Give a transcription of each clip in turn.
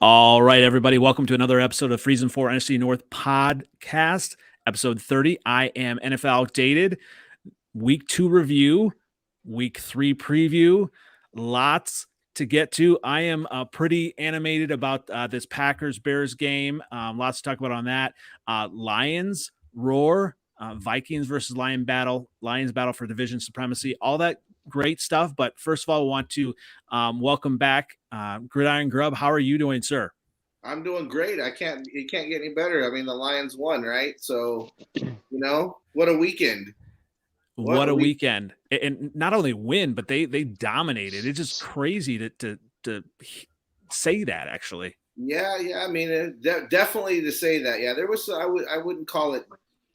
All right, everybody. Welcome to another episode of Freezin for NFC North Podcast, episode 30. I am NFL Outdated. Week 2 review, week 3 preview. Lots to get to. I am pretty animated about this Packers-Bears game. Lots to talk about on that. Lions roar, Vikings versus Lions battle for division supremacy, all that great stuff. But first of all, I want to welcome back Gridiron Grubb. How are you doing, sir? I'm doing great. It can't get any better. I mean, the Lions won, right? So, what a weekend. What a weekend. And not only win, but they dominated. It's just crazy to say that, actually. Yeah. I mean, definitely to say that. Yeah, there was. I wouldn't call it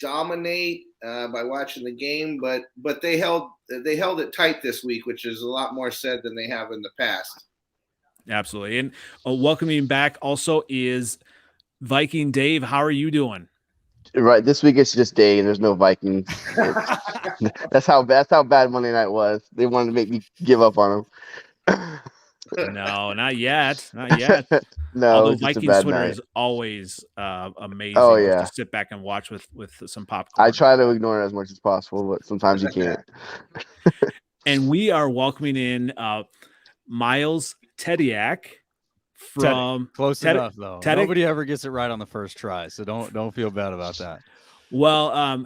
dominate by watching the game, but they held it tight this week, which is a lot more said than they have in the past. Absolutely. And welcoming back also is Viking Dave. How are you doing? Right. This week it's just Dave. There's no Vikings. That's how bad Monday night was. They wanted to make me give up on them. No, not yet. Not yet. No, although Vikings Twitter is always amazing. Oh, yeah. To sit back and watch with some popcorn. I try to ignore it as much as possible, but sometimes you can't. And we are welcoming in Miles Tediak from close enough though. Nobody ever gets it right on the first try, so don't feel bad about that. Well,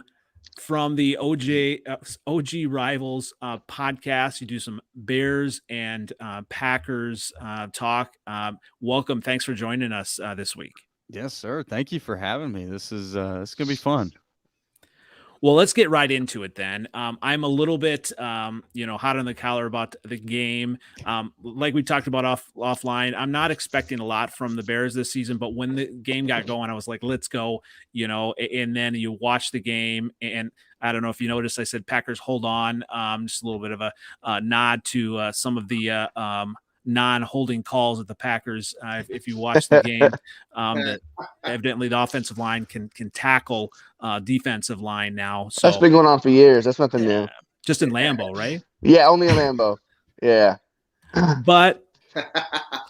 from the OG Rivals podcast, you do some Bears and Packers talk. Welcome, thanks for joining us this week. Yes, sir. Thank you for having me. This is gonna be fun. Well, let's get right into it then. I'm a little bit, hot on the collar about the game. Like we talked about offline, I'm not expecting a lot from the Bears this season, but when the game got going, I was like, let's go, and then you watch the game, and I don't know if you noticed, I said Packers hold on, just a little bit of a nod to some of the non-holding calls at the Packers. If you watch the game, that evidently the offensive line can tackle defensive line now. So that's been going on for years. That's nothing new. Just in Lambeau, right? Yeah, only in Lambeau. Yeah. But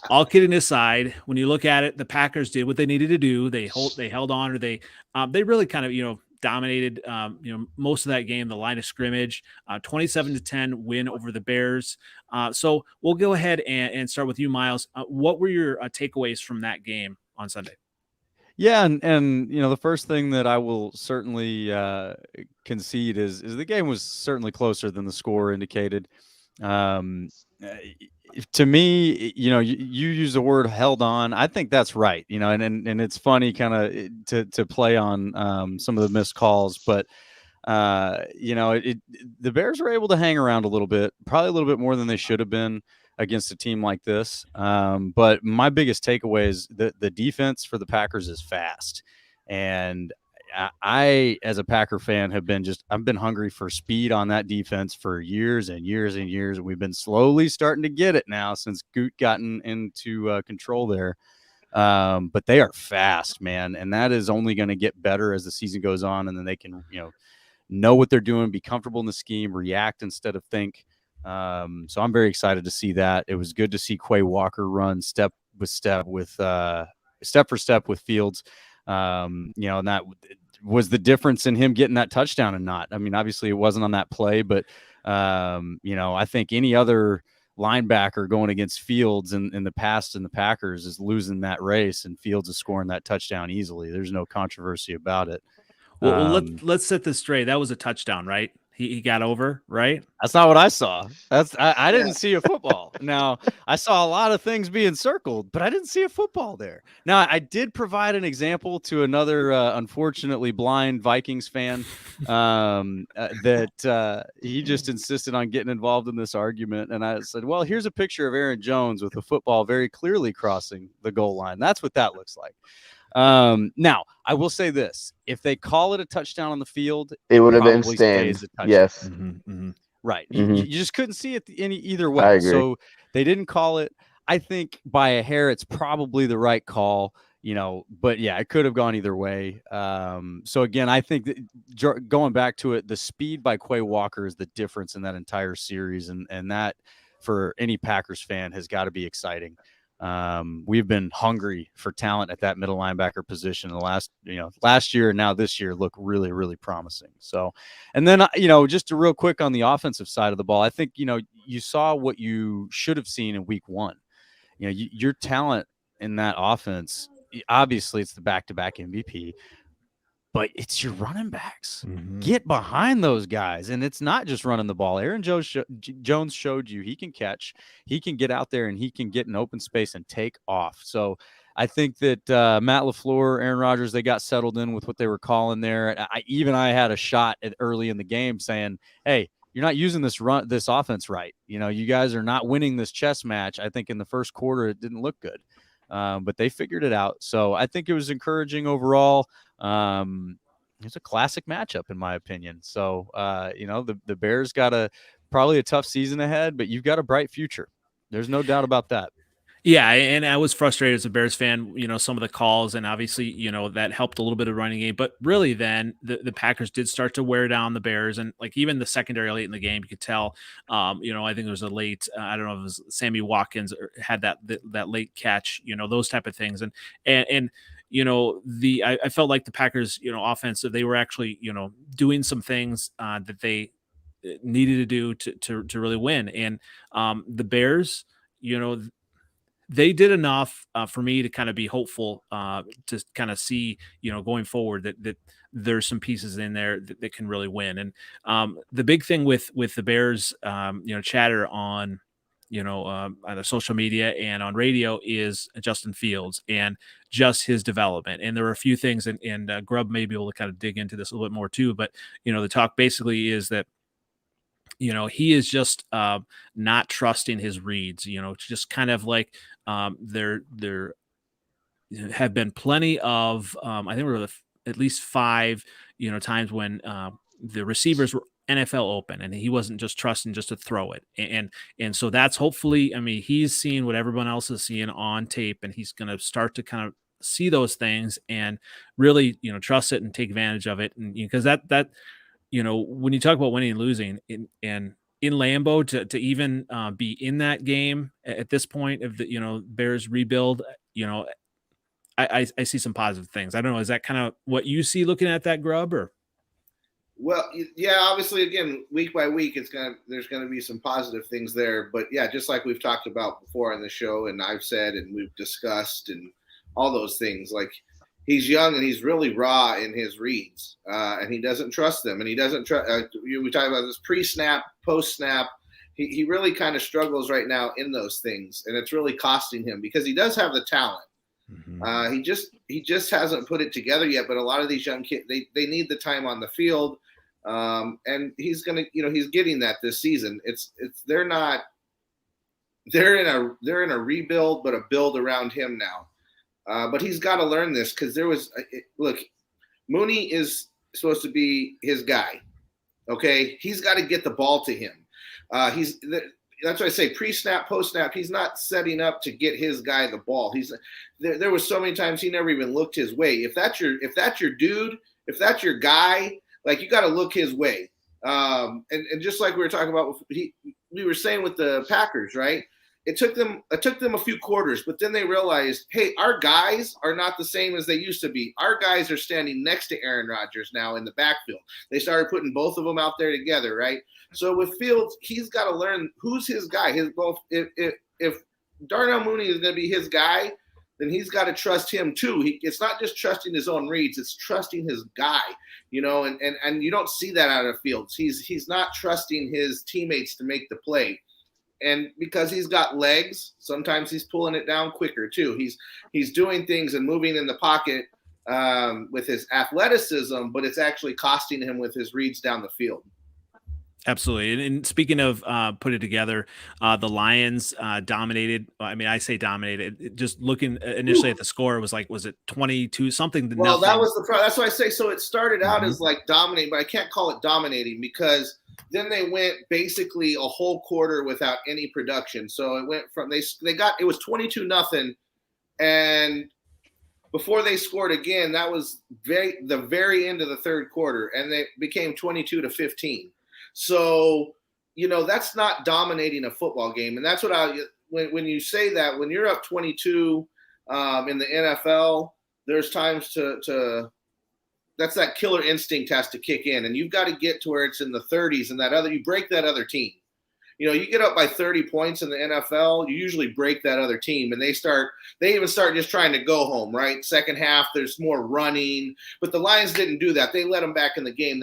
all kidding aside, when you look at it, the Packers did what they needed to do. They held on, or they really kind of dominated most of that game, the line of scrimmage, 27-10 win over the Bears. So we'll go ahead and start with you, Miles. What were your takeaways from that game on Sunday? Yeah, and the first thing that I will certainly concede is the game was certainly closer than the score indicated. To me, you use the word held on. I think that's right. And it's funny kind of to play on some of the missed calls, but the Bears were able to hang around a little bit, probably a little bit more than they should have been against a team like this. But my biggest takeaway is the defense for the Packers is fast. And I, as a Packer fan, I've been hungry for speed on that defense for years and years and years. We've been slowly starting to get it now since Goot gotten into control there. But they are fast, man. And that is only going to get better as the season goes on. And then they can, know what they're doing, be comfortable in the scheme, react instead of think. So I'm very excited to see that. It was good to see Quay Walker run step for step with Fields. And that was the difference in him getting that touchdown and not. I mean, obviously it wasn't on that play, but I think any other linebacker going against Fields in the past in the Packers is losing that race, and Fields is scoring that touchdown easily. There's no controversy about it. Well, let's set this straight. That was a touchdown, right? He got over, right? That's not what I saw. I didn't see a football. Now, I saw a lot of things being circled, but I didn't see a football there. Now, I did provide an example to another unfortunately blind Vikings fan that he just insisted on getting involved in this argument. And I said, well, here's a picture of Aaron Jones with a football very clearly crossing the goal line. That's what that looks like. Now, I will say this. If they call it a touchdown on the field, it would have been stand. Yes. Mm-hmm, mm-hmm. Right. Mm-hmm. You just couldn't see it either way. I agree. So they didn't call it. I think by a hair, it's probably the right call, but yeah, it could have gone either way. So again, I think that going back to it, the speed by Quay Walker is the difference in that entire series. And that for any Packers fan has got to be exciting. We've been hungry for talent at that middle linebacker position in the last year and now this year look really, really promising. So, and then, just real quick on the offensive side of the ball, I think, you saw what you should have seen in week one. Your talent in that offense, obviously it's the back-to-back MVP, but it's your running backs. Mm-hmm. Get behind those guys. And it's not just running the ball. Aaron Jones showed you he can catch, he can get out there, and he can get in open space and take off. So I think that Matt LaFleur, Aaron Rodgers, they got settled in with what they were calling there. I had a shot early in the game saying, hey, you're not using this offense right. You guys are not winning this chess match. I think in the first quarter, it didn't look good. But they figured it out. So I think it was encouraging overall. It's a classic matchup in my opinion. So, the Bears got probably a tough season ahead, but you've got a bright future. There's no doubt about that. Yeah, and I was frustrated as a Bears fan, some of the calls, and obviously, that helped a little bit of running game. But really then the Packers did start to wear down the Bears, and like even the secondary late in the game, you could tell, I think there was a late, I don't know if it was Sammy Watkins had that late catch, those type of things. And I felt like the Packers, offense, they were actually, doing some things that they needed to do to really win. And the Bears, they did enough for me to kind of be hopeful to kind of see, going forward that there's some pieces in there that can really win. And the big thing with the Bears, chatter on, either social media and on radio is Justin Fields and just his development. And there were a few things, and Grubb may be able to kind of dig into this a little bit more too. But, the talk basically is that, he is just not trusting his reads, just kind of like there have been plenty of, I think we were at least 5, times when the receivers were NFL open and he wasn't just trusting just to throw it. And so that's hopefully, he's seeing what everyone else is seeing on tape, and he's going to start to kind of see those things and really, trust it and take advantage of it. And because that when you talk about winning and losing in Lambeau to even be in that game at this point of the, Bears rebuild, I see some positive things. I don't know. Is that kind of what you see looking at that, Grubb, or? Well, yeah, obviously, again, week by week, there's going to be some positive things there. But yeah, just like we've talked about before on the show, and I've said, and we've discussed, and all those things, like he's young and he's really raw in his reads, and he doesn't trust them, and he doesn't trust. We talk about this pre-snap, post-snap. He really kind of struggles right now in those things, and it's really costing him because he does have the talent. Mm-hmm. He just hasn't put it together yet. But a lot of these young kids, they need the time on the field, and he's gonna, he's getting that this season. They're in a rebuild, but a build around him now. But he's got to learn this because look, Mooney is supposed to be his guy. Okay, he's got to get the ball to him. That's why I say pre-snap, post-snap. He's not setting up to get his guy the ball. There was so many times he never even looked his way. If that's your dude, if that's your guy, like you got to look his way. And just like we were talking about, we were saying with the Packers, right? It took them a few quarters, but then they realized, hey, our guys are not the same as they used to be. Our guys are standing next to Aaron Rodgers now in the backfield. They started putting both of them out there together, right? So with Fields, he's got to learn who's his guy. If Darnell Mooney is going to be his guy, then he's got to trust him too. It's not just trusting his own reads; it's trusting his guy. And you don't see that out of Fields. He's not trusting his teammates to make the play. And because he's got legs, sometimes he's pulling it down quicker too. He's doing things and moving in the pocket with his athleticism, but it's actually costing him with his reads down the field. Absolutely. And speaking of put it together, the Lions dominated. I mean, I say dominated. Just looking initially at the score, was it 22 something to well, nothing? That was that's why I say. So it started out as like dominating, but I can't call it dominating because then they went basically a whole quarter without any production. So it went from it was 22-0, and before they scored again, that was the very end of the third quarter, and they became 22-15. So, that's not dominating a football game. And that's what when you say that, when you're up 22 in the NFL, there's times to that's that killer instinct has to kick in, and you've got to get to where it's in the 30s, and you break that other team. You get up by 30 points in the NFL, you usually break that other team, and they even start just trying to go home, right? Second half, there's more running, but the Lions didn't do that. They let them back in the game.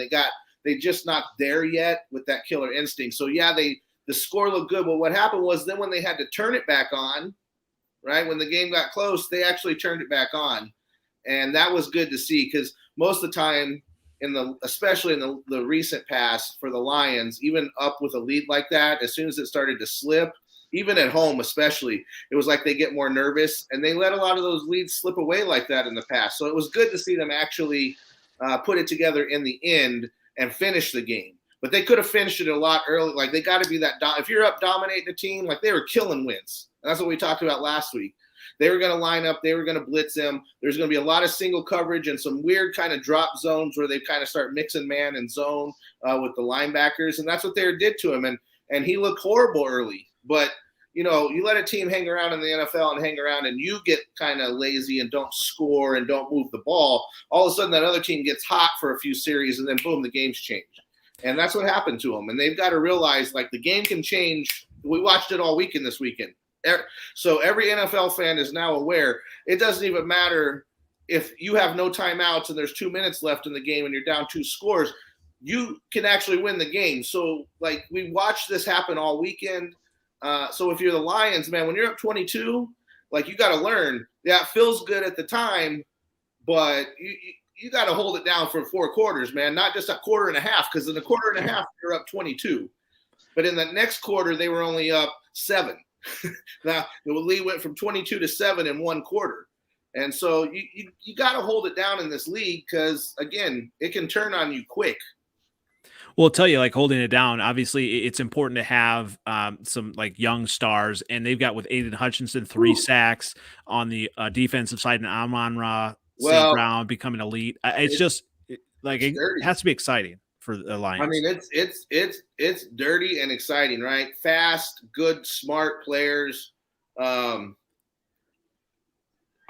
They just not there yet with that killer instinct. So yeah, the score looked good, but what happened was then when they had to turn it back on, right? When the game got close, they actually turned it back on, and that was good to see because most of the time, especially in the recent past for the Lions, even up with a lead like that, as soon as it started to slip, even at home especially, it was like they get more nervous, and they let a lot of those leads slip away like that in the past. So it was good to see them actually put it together in the end and finish the game. But they could have finished it a lot early. Like, they got to be that if you're up dominating a team, like they were killing wins. And that's what we talked about last week. They were going to line up. They were going to blitz him. There's going to be a lot of single coverage and some weird kind of drop zones where they kind of start mixing man and zone with the linebackers. And that's what they did to him. And he looked horrible early. But, you let a team hang around in the NFL and hang around, and you get kind of lazy and don't score and don't move the ball. All of a sudden, that other team gets hot for a few series, and then boom, the game's changed. And that's what happened to them. And they've got to realize, like, the game can change. We watched it all weekend this weekend. So every NFL fan is now aware it doesn't even matter if you have no timeouts and there's 2 minutes left in the game and you're down 2 scores, you can actually win the game. So, like, we watched this happen all weekend. So if you're the Lions, man, when you're up 22, like, you got to learn. Yeah, it feels good at the time, but you got to hold it down for 4 quarters, man, not just a quarter and a half, because in a quarter and a half, you're up 22. But in the next quarter, they were only up 7. Now, the lead went from 22 to 7 in 1 quarter. And so you got to hold it down in this league because, again, it can turn on you quick. Well, I'll tell you, like, holding it down, obviously it's important to have some like young stars, and they've got with Aiden Hutchinson 3 sacks on the defensive side, and Amon-Ra St. Brown becoming elite. It's just like it has to be exciting for the Lions. I mean, it's dirty and exciting, right? Fast, good, smart players. I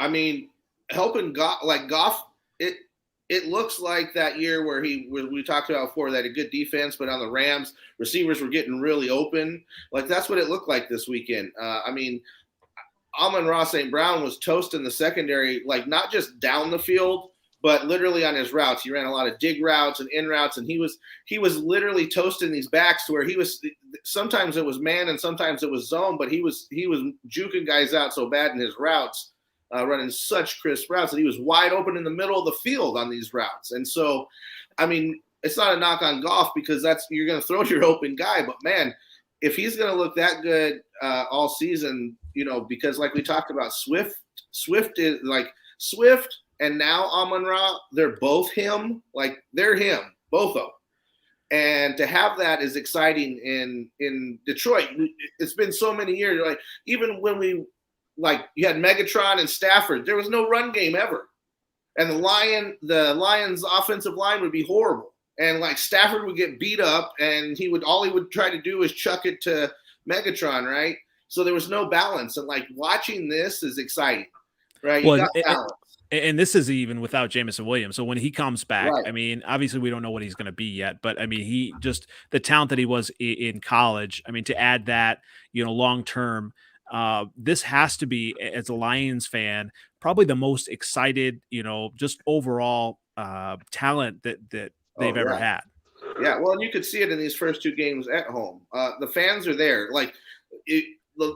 mean, helping Goff. It looks like that year where we talked about before, that a good defense, but on the Rams, receivers were getting really open. Like, that's what it looked like this weekend. I mean, Amon-Ra St. Brown was toasting the secondary, like, not just down the field, but literally on his routes. He ran a lot of dig routes and in routes, and he was literally toasting these backs to where he was – sometimes it was man and sometimes it was zone, but he was juking guys out so bad in his routes, running such crisp routes that he was wide open in the middle of the field on these routes. And so, I mean, it's not a knock on Goff because you're going to throw your open guy. But, man, if he's going to look that good all season, because like we talked about, Swift is like Swift – and now Amon-Ra, they're both him. Like, they're him, both of them. And to have that is exciting in Detroit. It's been so many years. Like, even when you had Megatron and Stafford, there was no run game ever. And the Lions offensive line would be horrible. And, like, Stafford would get beat up, and all he would try to do is chuck it to Megatron, right? So there was no balance. And, like, watching this is exciting, right? You got balance. And this is even without Jameson Williams. So when he comes back, right. I mean, obviously we don't know what he's going to be yet, but I mean, he just the talent that he was in college. I mean, to add that, long term, this has to be, as a Lions fan, probably the most excited, just overall talent that they've ever had. Yeah, well, and you could see it in these first 2 games at home. The fans are there. Like,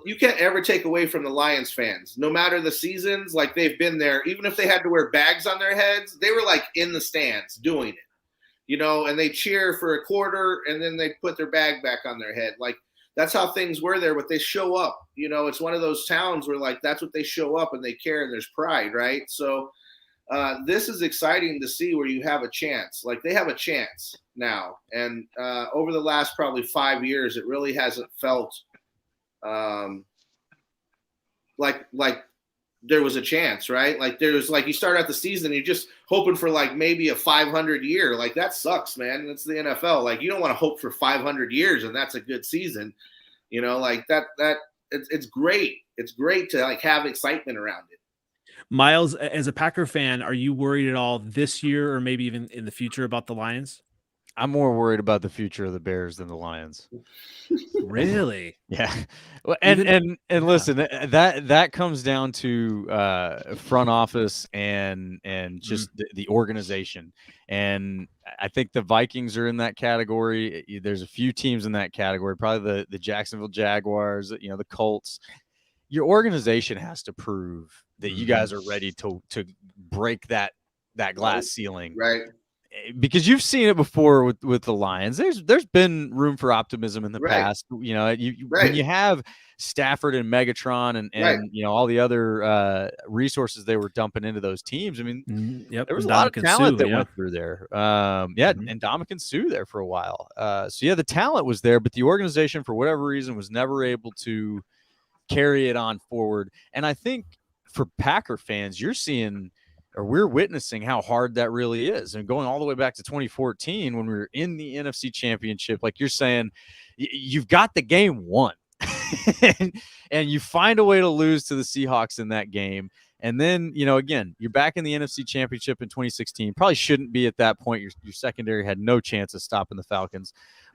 you can't ever take away from the Lions fans, no matter the seasons. Like, they've been there, even if they had to wear bags on their heads, they were like in the stands doing it, and they cheer for a quarter and then they put their bag back on their head. Like, that's how things were there, but they show up, it's one of those towns where, like, that's what they show up and they care and there's pride. Right. So this is exciting to see where you have a chance. Like, they have a chance now. And over the last probably 5 years, it really hasn't felt like there was a chance, right? Like, there's, like, you start out the season, you're just hoping for, like, maybe a 500 year. Like, that sucks, man. That's the NFL. Like, you don't want to hope for 500 years and that's a good season, like that it's great. It's great to like have excitement around it. Miles, as a Packer fan, are you worried at all this year or maybe even in the future about the Lions? I'm more worried about the future of the Bears than the Lions. Really? Yeah. Well, and listen, that comes down to front office and just the organization. And I think the Vikings are in that category. There's a few teams in that category, probably the Jacksonville Jaguars, the Colts. Your organization has to prove that you guys are ready to break that glass ceiling. Right. Because you've seen it before with the Lions. There's been room for optimism in the past. When you have Stafford and Megatron and all the other resources they were dumping into those teams. I mean, there was a lot of talent that went through there. And Ndamukong Suh there for a while. The talent was there, but the organization, for whatever reason, was never able to carry it on forward. And I think for Packer fans, we're witnessing how hard that really is. And going all the way back to 2014, when we were in the NFC Championship, like you're saying, you've got the game won. and you find a way to lose to the Seahawks in that game. And then, again, you're back in the NFC Championship in 2016. Probably shouldn't be at that point. Your secondary had no chance of stopping the Falcons.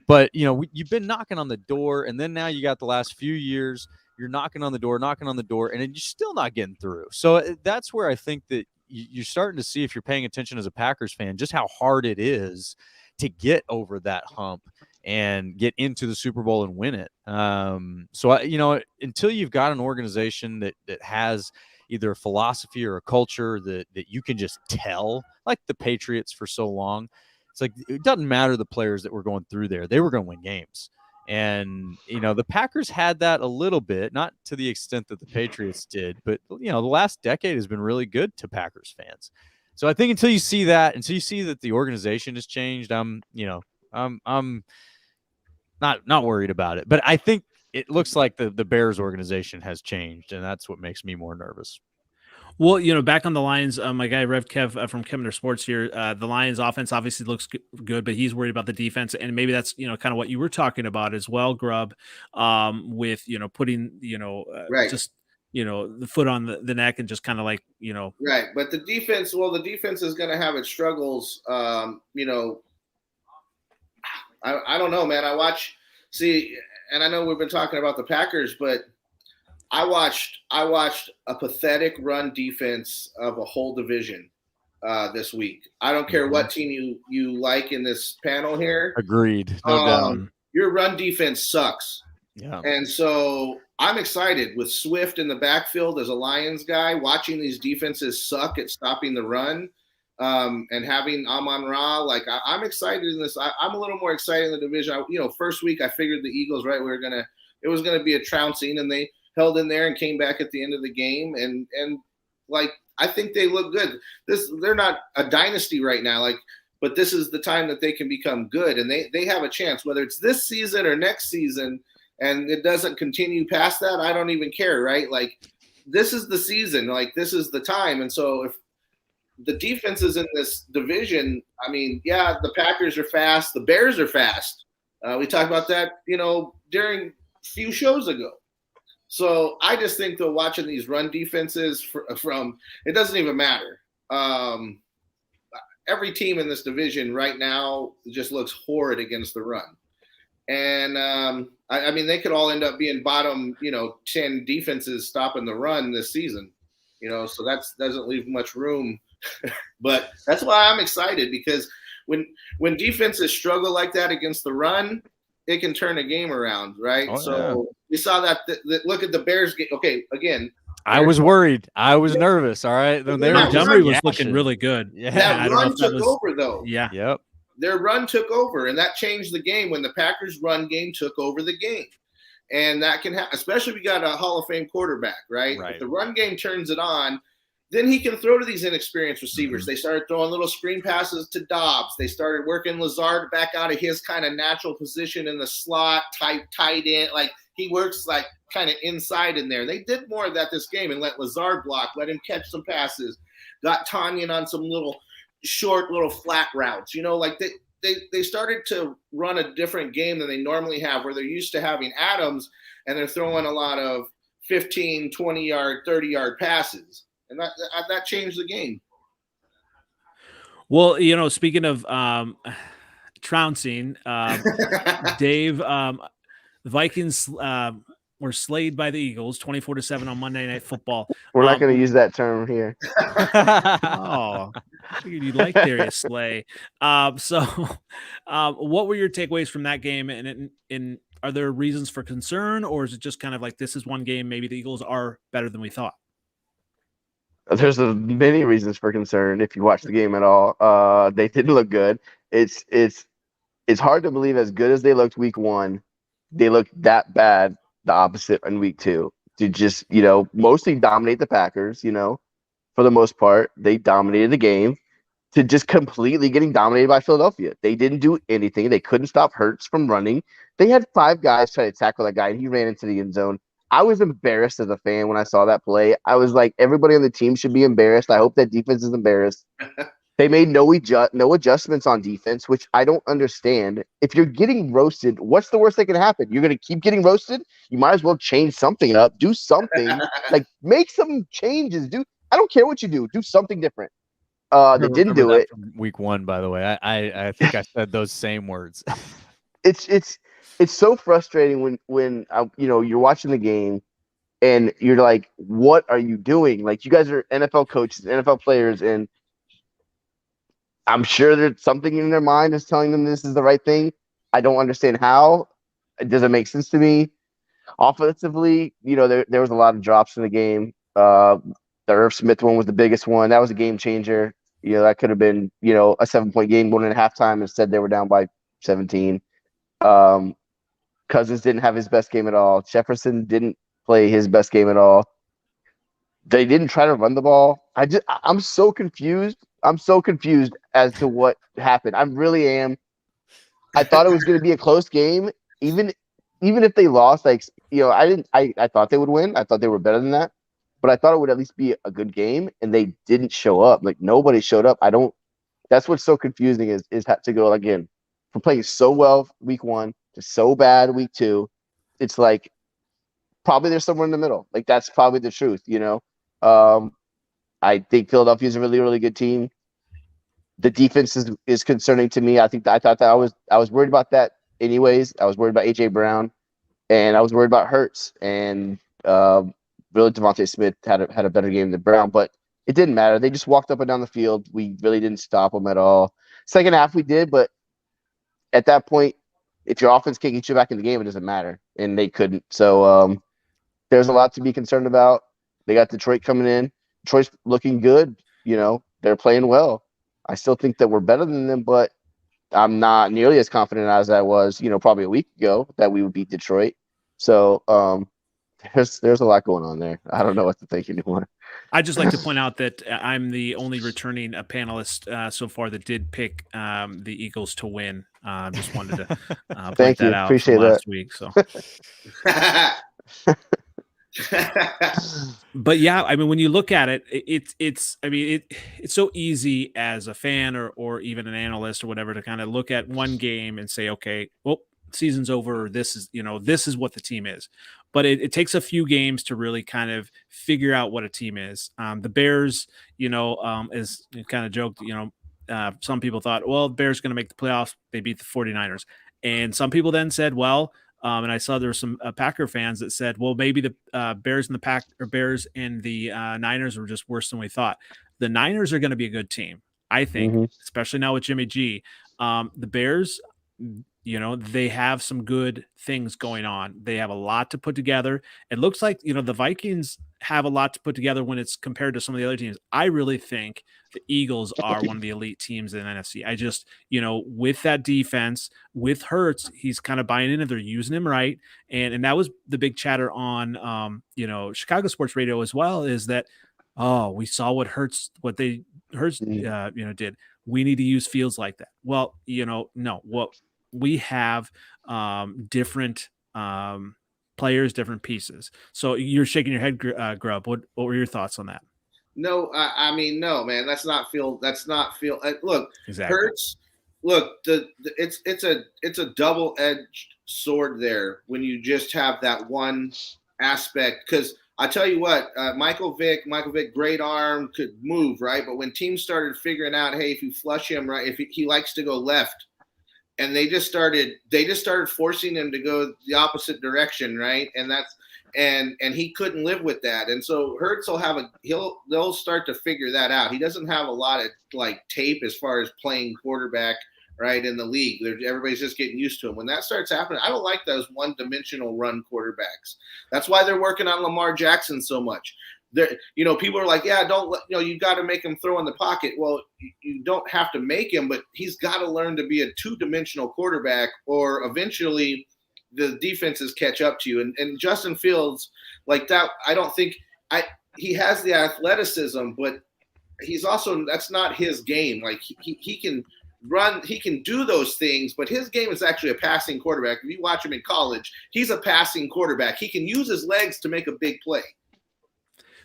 But, you've been knocking on the door. And then now you got the last few years, you're knocking on the door, and you're still not getting through. So that's where I think that you're starting to see, if you're paying attention as a Packers fan, just how hard it is to get over that hump and get into the Super Bowl and win it. Until you've got an organization that has either a philosophy or a culture that you can just tell, like the Patriots for so long, it's like, it doesn't matter the players that were going through there. They were going to win games. And, the Packers had that a little bit, not to the extent that the Patriots did, but, the last decade has been really good to Packers fans. So I think until you see that the organization has changed, I'm not worried about it. But I think it looks like the Bears organization has changed, and that's what makes me more nervous. Well, back on the Lions, my guy Rev Kev from Kemner Sports here, the Lions offense obviously looks good, but he's worried about the defense. And maybe that's, kind of what you were talking about as well, Grubb, with, putting, just, the foot on the neck and just kind of like, Right. But the defense is going to have its struggles. I don't know, man. And I know we've been talking about the Packers, but I watched a pathetic run defense of a whole division this week. I don't care what team you like in this panel here. Agreed. No doubt. Your run defense sucks. Yeah. And so I'm excited with Swift in the backfield as a Lions guy, watching these defenses suck at stopping the run, and having Amon-Ra. Like, I'm excited in this. I'm a little more excited in the division. First week I figured the Eagles, right, it was going to be a trouncing, and they held in there and came back at the end of the game. And like, I think they look good. They're not a dynasty right now, but this is the time that they can become good. And they have a chance, whether it's this season or next season, and it doesn't continue past that. I don't even care. Right. Like, this is the season, like this is the time. And so if the defenses in this division, I mean, yeah, the Packers are fast. The Bears are fast. We talked about that, during a few shows ago. So I just think that watching these run defenses from it doesn't even matter. Every team in this division right now just looks horrid against the run. And I mean, they could all end up being bottom, 10 defenses stopping the run this season, so that doesn't leave much room. But that's why I'm excited, because when defenses struggle like that against the run, it can turn a game around, right? We saw that. Look at the Bears game. Okay, again, I was worried. I was nervous. All right, Montgomery was looking really good. Yeah, that run took over, though. Yeah, yep. Their run took over, and that changed the game when the Packers' run game took over the game. And that can happen, especially if you got a Hall of Fame quarterback, right? If the run game turns it on, then he can throw to these inexperienced receivers. They started throwing little screen passes to Dobbs. They started working Lazard back out of his kind of natural position in the slot, tight end. Like, he works like kind of inside in there. They did more of that this game and let Lazard block, let him catch some passes, got Tanyan on some little short, little flat routes. They started to run a different game than they normally have, where they're used to having Adams and they're throwing a lot of 15, 20-yard, 30-yard passes. And that changed the game. Well, speaking of trouncing, Dave, the Vikings were slayed by the Eagles 24-7 on Monday Night Football. We're not going to use that term here. Oh, I figured you like Darius Slay. So what were your takeaways from that game? And are there reasons for concern, or is it just kind of like this is one game, maybe the Eagles are better than we thought? There's many reasons for concern if you watch the game at all. They didn't look good. It's hard to believe as good as they looked week 1, they looked that bad the opposite in week 2. To just, mostly dominate the Packers, for the most part. They dominated the game to just completely getting dominated by Philadelphia. They didn't do anything. They couldn't stop Hurts from running. They had 5 guys try to tackle that guy, and he ran into the end zone. I was embarrassed as a fan when I saw that play. I was like, everybody on the team should be embarrassed. I hope that defense is embarrassed. They made no adjustments on defense, which I don't understand. If you're getting roasted, what's the worst that can happen? You're going to keep getting roasted? You might as well change something up. Do something. Like, make some changes. I don't care what you do. Do something different. They didn't do it. From week 1, by the way. I think I said those same words. It's so frustrating when you're watching the game and you're like, what are you doing? Like, you guys are NFL coaches, NFL players, and I'm sure there's something in their mind is telling them this is the right thing. I don't understand how. It doesn't make sense to me. Offensively, there was a lot of drops in the game. The Irv Smith one was the biggest one. That was a game changer. That could have been, a 7-point game going into halftime. Instead, they were down by 17. Cousins didn't have his best game at all. Jefferson didn't play his best game at all. They didn't try to run the ball. I'm so confused. I'm so confused as to what happened. I really am. I thought it was going to be a close game. Even if they lost, I thought they would win. I thought they were better than that. But I thought it would at least be a good game, and they didn't show up. Like, nobody showed up. That's what's so confusing is to go again from playing so well week 1 to so bad week 2. It's like probably there's somewhere in the middle. Like, that's probably the truth, I think Philadelphia is a really, really good team. The defense is concerning to me. I thought that I was worried about that anyways. I was worried about AJ Brown, and I was worried about Hurts, and really Devontae Smith had a better game than Brown, but it didn't matter. They just walked up and down the field. We really didn't stop them at all. Second half we did, but at that point, if your offense can't get you back in the game, it doesn't matter, and they couldn't. So there's a lot to be concerned about. They got Detroit coming in. Detroit's looking good. They're playing well. I still think that we're better than them, but I'm not nearly as confident as I was, probably a week ago that we would beat Detroit. So there's a lot going on there. I don't know what to think anymore. I'd just like to point out that I'm the only returning panelist so far that did pick the Eagles to win. Just wanted to point that out Appreciate from last that. week. So. But yeah, I mean, when you look at it, it's so easy as a fan or even an analyst or whatever to kind of look at one game and say, okay, well, season's over. This is what the team is. But it takes a few games to really kind of figure out what a team is. The Bears, is kind of joked, some people thought, well, the Bears going to make the playoffs. They beat the 49ers. And some people then said, well, and I saw there were some Packer fans that said, well, maybe the Bears and the Niners were just worse than we thought. The Niners are going to be a good team, I think, especially now with Jimmy G. The Bears, they have some good things going on. They have a lot to put together. It looks like, the Vikings have a lot to put together when it's compared to some of the other teams. I really think the Eagles are one of the elite teams in the NFC. I just, with that defense, with Hurts, he's kind of buying in and they're using him right. And that was the big chatter on, Chicago sports radio as well, is that, we saw what Hurts did. We need to use fields like that. Well, no, what we have different players, different pieces. So you're shaking your head, Grubb. What were your thoughts on that? No, I mean, no, man. That's not feel. Look, exactly. Hurts. Look, it's a double-edged sword there when you just have that one aspect, because I tell you what, Michael Vick, great arm, could move, right? But when teams started figuring out, hey, if you flush him right, if he likes to go left, and they just started forcing him to go the opposite direction, right? And that's and he couldn't live with that. And so Hurts they'll start to figure that out. He doesn't have a lot of like tape as far as playing quarterback, right, in the league. Everybody's just getting used to him. When that starts happening, I don't like those one-dimensional run quarterbacks. That's why they're working on Lamar Jackson so much. People are like, yeah, you got to make him throw in the pocket. Well, you don't have to make him, but he's got to learn to be a two-dimensional quarterback, or eventually the defenses catch up to you. And Justin Fields, like that, I don't think he has the athleticism, but he's also, that's not his game. Like he can run, he can do those things, but his game is actually a passing quarterback. If you watch him in college, he's a passing quarterback. He can use his legs to make a big play.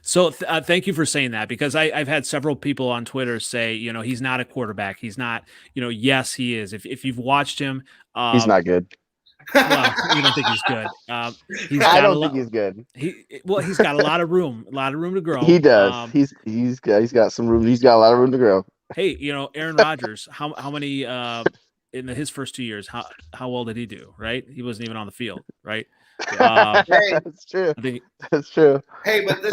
So thank you for saying that, because I've had several people on Twitter say, he's not a quarterback. He's not, yes, he is. If you've watched him, he's not good. Well, you don't think he's good. I don't think he's good. He's got a lot of room to grow. He does. He's got some room. He's got a lot of room to grow. Hey, Aaron Rodgers, how many in his first 2 years, how well did he do? Right, he wasn't even on the field. Right. That's true. That's true. Hey, but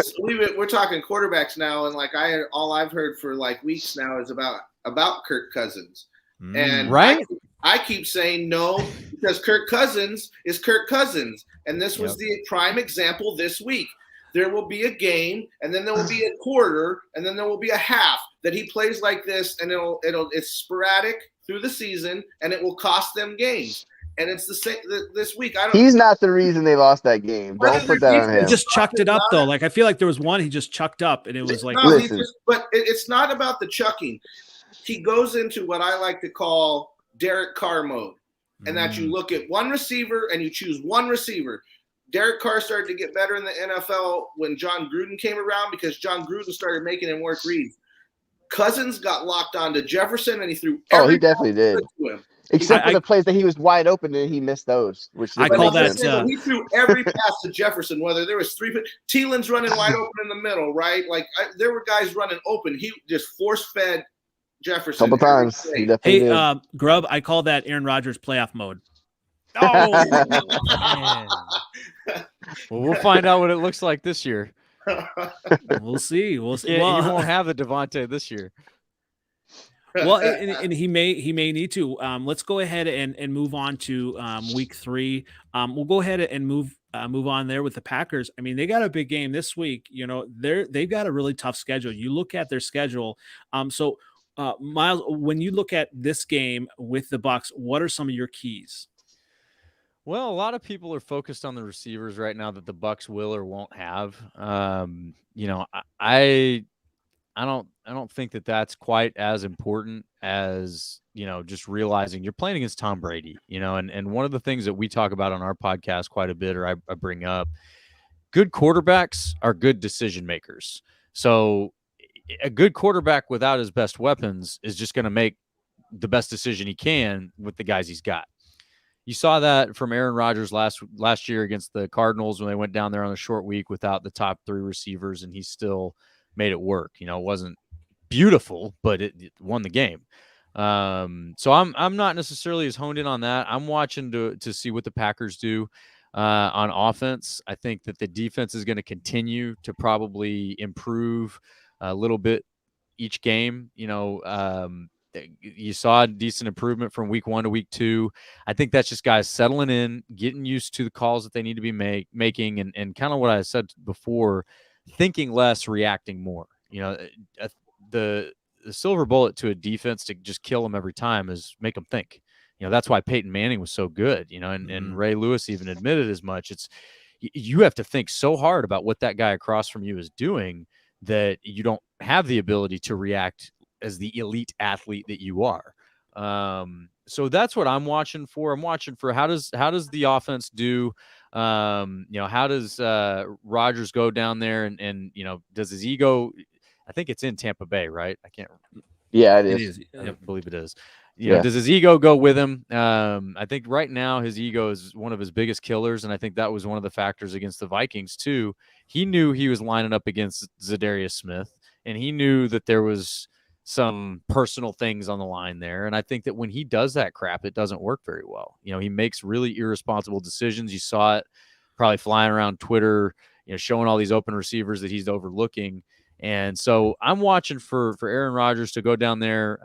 we're talking quarterbacks now, and like all I've heard for like weeks now is about Kirk Cousins, and right. I keep saying no, because Kirk Cousins is Kirk Cousins, and this was the prime example this week. There will be a game, and then there will be a quarter, and then there will be a half that he plays like this, and it's sporadic through the season, and it will cost them games. And it's the same this week. He's not the reason they lost that game. Don't put that on him. He just chucked it up, though. Like, I feel like there was one he just chucked up, and it was like. No, but it's not about the chucking. He goes into what I like to call Derek Carr mode, and that you look at one receiver and you choose one receiver. Derek Carr started to get better in the NFL when John Gruden came around, because John Gruden started making him work reads. Cousins got locked onto Jefferson, and he threw. He definitely did. To him. Except for the plays that he was wide open and he missed those. Which I call that. He threw every pass to Jefferson, whether there was three. Thielen's running wide open in the middle, right? Like there were guys running open. He just force fed Jefferson. Couple times. Hey, Grubb, I call that Aaron Rodgers playoff mode. Oh, man. Well, we'll find out what it looks like this year. We'll see. We'll see. Yeah, he won't have a Devontae this year. Well, and he may need to. Let's go ahead and move on to week 3. We'll go ahead and move on there with the Packers. I mean, they got a big game this week. They've got a really tough schedule. You look at their schedule. So Miles, when you look at this game with the Bucs, what are some of your keys? Well, a lot of people are focused on the receivers right now that the Bucs will or won't have. I don't think that that's quite as important as, just realizing you're playing against Tom Brady, and one of the things that we talk about on our podcast quite a bit, or I bring up, good quarterbacks are good decision makers. So a good quarterback without his best weapons is just going to make the best decision he can with the guys he's got. You saw that from Aaron Rodgers last year against the Cardinals when they went down there on a short week without the top 3 receivers, and he still made it work. It wasn't beautiful, but it won the game. So I'm not necessarily as honed in on that. I'm watching to see what the Packers do on offense. I think that the defense is going to continue to probably improve a little bit each game. You saw a decent improvement from week 1 to week 2. I think that's just guys settling in, getting used to the calls that they need to be making, and kind of what I said before, thinking less, reacting more. The silver bullet to a defense to just kill them every time is make them think. That's why Peyton Manning was so good, and Ray Lewis even admitted as much. You have to think so hard about what that guy across from you is doing that you don't have the ability to react as the elite athlete that you are. So that's what I'm watching for. I'm watching for how does the offense do? How does Rodgers go down there and does his ego? I think it's in Tampa Bay, right? I can't. Yeah, it is. I believe it is. Does his ego go with him? I think right now his ego is one of his biggest killers, and I think that was one of the factors against the Vikings too. He knew he was lining up against Zadarius Smith, and he knew that there was some personal things on the line there. And I think that when he does that crap, it doesn't work very well. He makes really irresponsible decisions. You saw it probably flying around Twitter, showing all these open receivers that he's overlooking. And so I'm watching for Aaron Rodgers to go down there,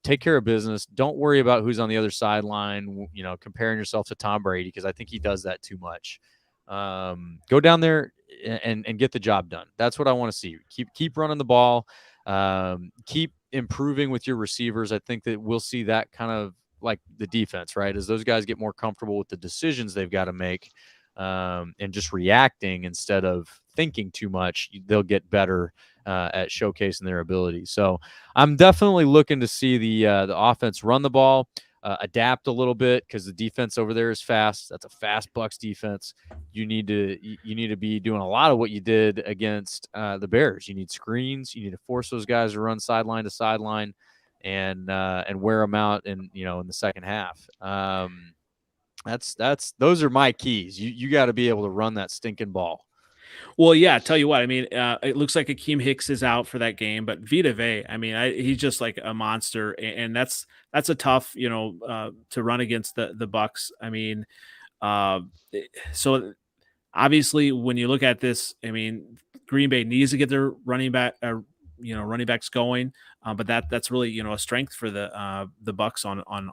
take care of business. Don't worry about who's on the other sideline, comparing yourself to Tom Brady, because I think he does that too much. Go down there and get the job done. That's what I want to see. Keep running the ball. Keep improving with your receivers. I think that we'll see that kind of like the defense, right? As those guys get more comfortable with the decisions they've got to make, and just reacting instead of thinking too much, they'll get better at showcasing their abilities. So I'm definitely looking to see the offense run the ball, adapt a little bit, because the defense over there is fast. That's a fast Bucs defense. You need to be doing a lot of what you did against the Bears. You need screens. You need to force those guys to run sideline to sideline and wear them out in the second half. Those are my keys. You got to be able to run that stinking ball. Well, yeah, tell you what, I mean, it looks like Akeem Hicks is out for that game, but Vita Vea, I mean, he's just like a monster, and that's a tough, to run against the Bucs. I mean, so obviously when you look at this, I mean, Green Bay needs to get their running backs going, but that's really a strength for the Bucs on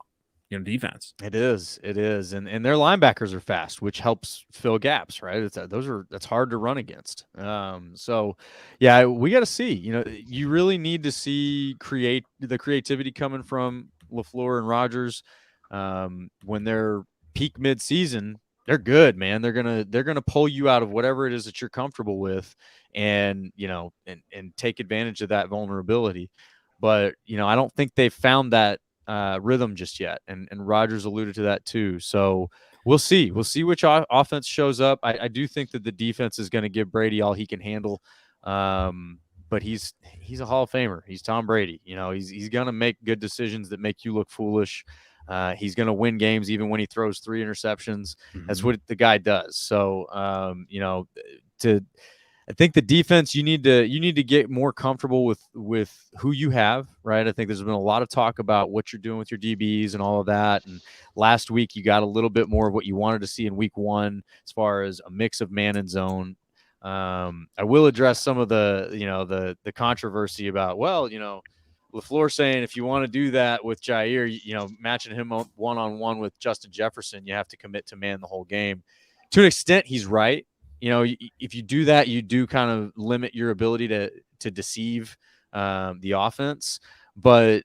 defense. It is, and their linebackers are fast, which helps fill gaps, right? That's hard to run against. So yeah, we got to see. You really need to see the creativity coming from LaFleur and Rodgers. When they're peak mid-season, they're good, man. They're gonna pull you out of whatever it is that you're comfortable with, and and take advantage of that vulnerability. But I don't think they've found that rhythm just yet, and Rodgers alluded to that too. So we'll see which offense shows up. I do think that the defense is going to give Brady all he can handle, but he's a Hall of Famer. He's Tom Brady. He's going to make good decisions that make you look foolish. He's going to win games even when he throws 3 interceptions. Mm-hmm. That's what the guy does. So I think the defense, you need to get more comfortable with who you have, right? I think there's been a lot of talk about what you're doing with your DBs and all of that. And last week you got a little bit more of what you wanted to see in week 1 as far as a mix of man and zone. I will address some of the controversy about, LaFleur saying if you want to do that with Jair, matching him one-on-one with Justin Jefferson, you have to commit to man the whole game. To an extent, he's right. If you do that, you do kind of limit your ability to deceive the offense. But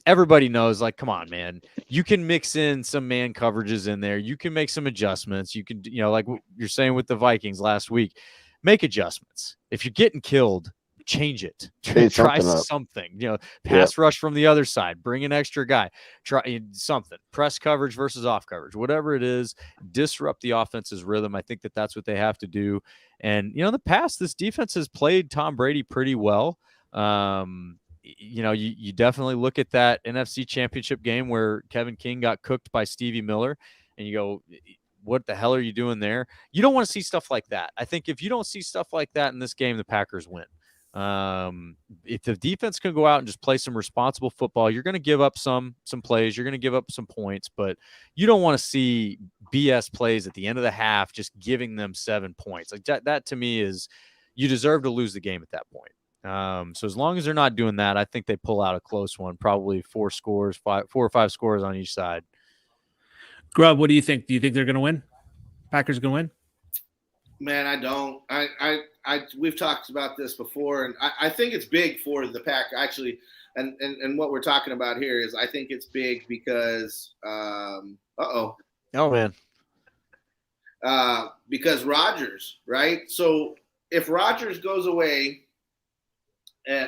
everybody knows, like, come on, man, you can mix in some man coverages in there. You can make some adjustments. You can, like you're saying with the Vikings last week, make adjustments. If you're getting killed, change it. Try something. Pass rush from the other side. Bring an extra guy. Try something. Press coverage versus off coverage. Whatever it is, disrupt the offense's rhythm. I think that that's what they have to do. And in the past, this defense has played Tom Brady pretty well. You definitely look at that NFC Championship game where Kevin King got cooked by Stevie Miller, and you go, what the hell are you doing there? You don't want to see stuff like that. I think if you don't see stuff like that in this game, the Packers win. If the defense can go out and just play some responsible football, you're going to give up some plays, you're going to give up some points, but you don't want to see BS plays at the end of the half just giving them 7 points. Like that to me is, you deserve to lose the game at that point. So as long as they're not doing that, I think they pull out a close one, probably 4 or 5 scores on each side. Grubb, what do you think? Do you think they're going to win? Packers going to win? Man, I don't. We've talked about this before, and I think it's big for the Pack actually. And what we're talking about here is, I think it's big because oh man, because Rodgers, right? So if Rodgers goes away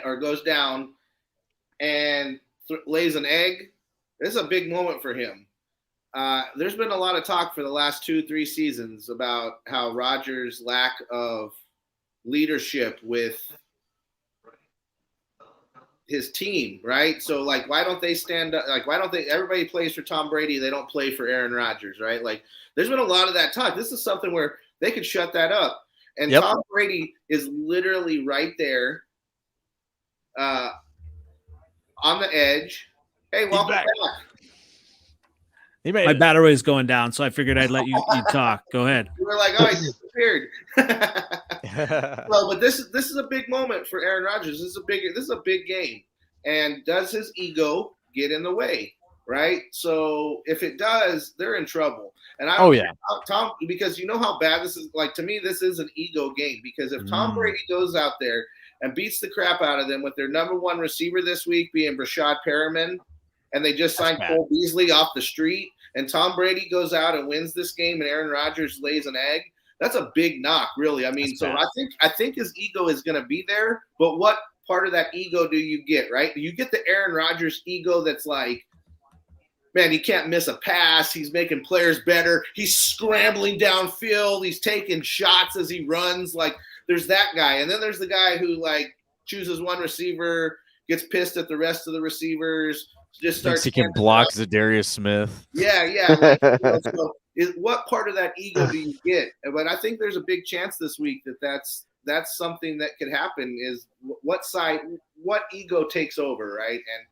or goes down and lays an egg, this is a big moment for him. There's been a lot of talk for the last 2-3 seasons about how Rodgers' lack of leadership with his team, right? So like, why don't they stand up? Like, why don't they? Everybody plays for Tom Brady. They don't play for Aaron Rodgers, right? Like, there's been a lot of that talk. This is something where they could shut that up. And Tom Brady is literally right there, on the edge. Hey, welcome back. My battery is going down, so I figured I'd let you talk. Go ahead. We were like, oh, he disappeared. Well, but this is a big moment for Aaron Rodgers. This is a big game. And does his ego get in the way? Right? So if it does, they're in trouble. And Tom, because you know how bad this is. Like, to me, this is an ego game, because if Tom Brady goes out there and beats the crap out of them with their number one receiver this week being Rashad Perriman, and they just signed Cole Beasley off the street, and Tom Brady goes out and wins this game and Aaron Rodgers lays an egg, that's a big knock, really. I mean, I think his ego is going to be there, but what part of that ego do you get, right? You get the Aaron Rodgers ego that's like, man, he can't miss a pass. He's making players better. He's scrambling downfield. He's taking shots as he runs. Like, there's that guy. And then there's the guy who, like, chooses one receiver, gets pissed at the rest of the receivers, just starts. Thinks he can block Zadarius Smith. Yeah. Like, so what part of that ego do you get? But I think there's a big chance this week that's something that could happen, is what ego takes over, right? And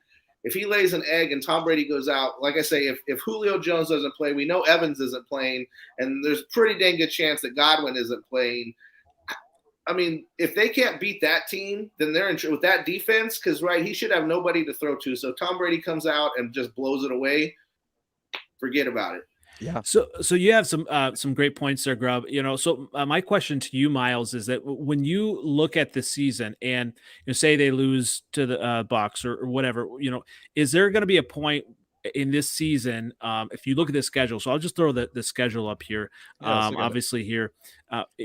if he lays an egg and Tom Brady goes out, like I say, if Julio Jones doesn't play, we know Evans isn't playing, and there's a pretty dang good chance that Godwin isn't playing. I mean, if they can't beat that team, then they're in with that defense, because, right, he should have nobody to throw to. So Tom Brady comes out and just blows it away. Forget about it. Yeah. So you have some great points there, Grubb. So my question to you, Miles, is that when you look at the season and say they lose to the Bucs or whatever, is there going to be a point in this season, if you look at the schedule? So I'll just throw the schedule up here. Obviously here,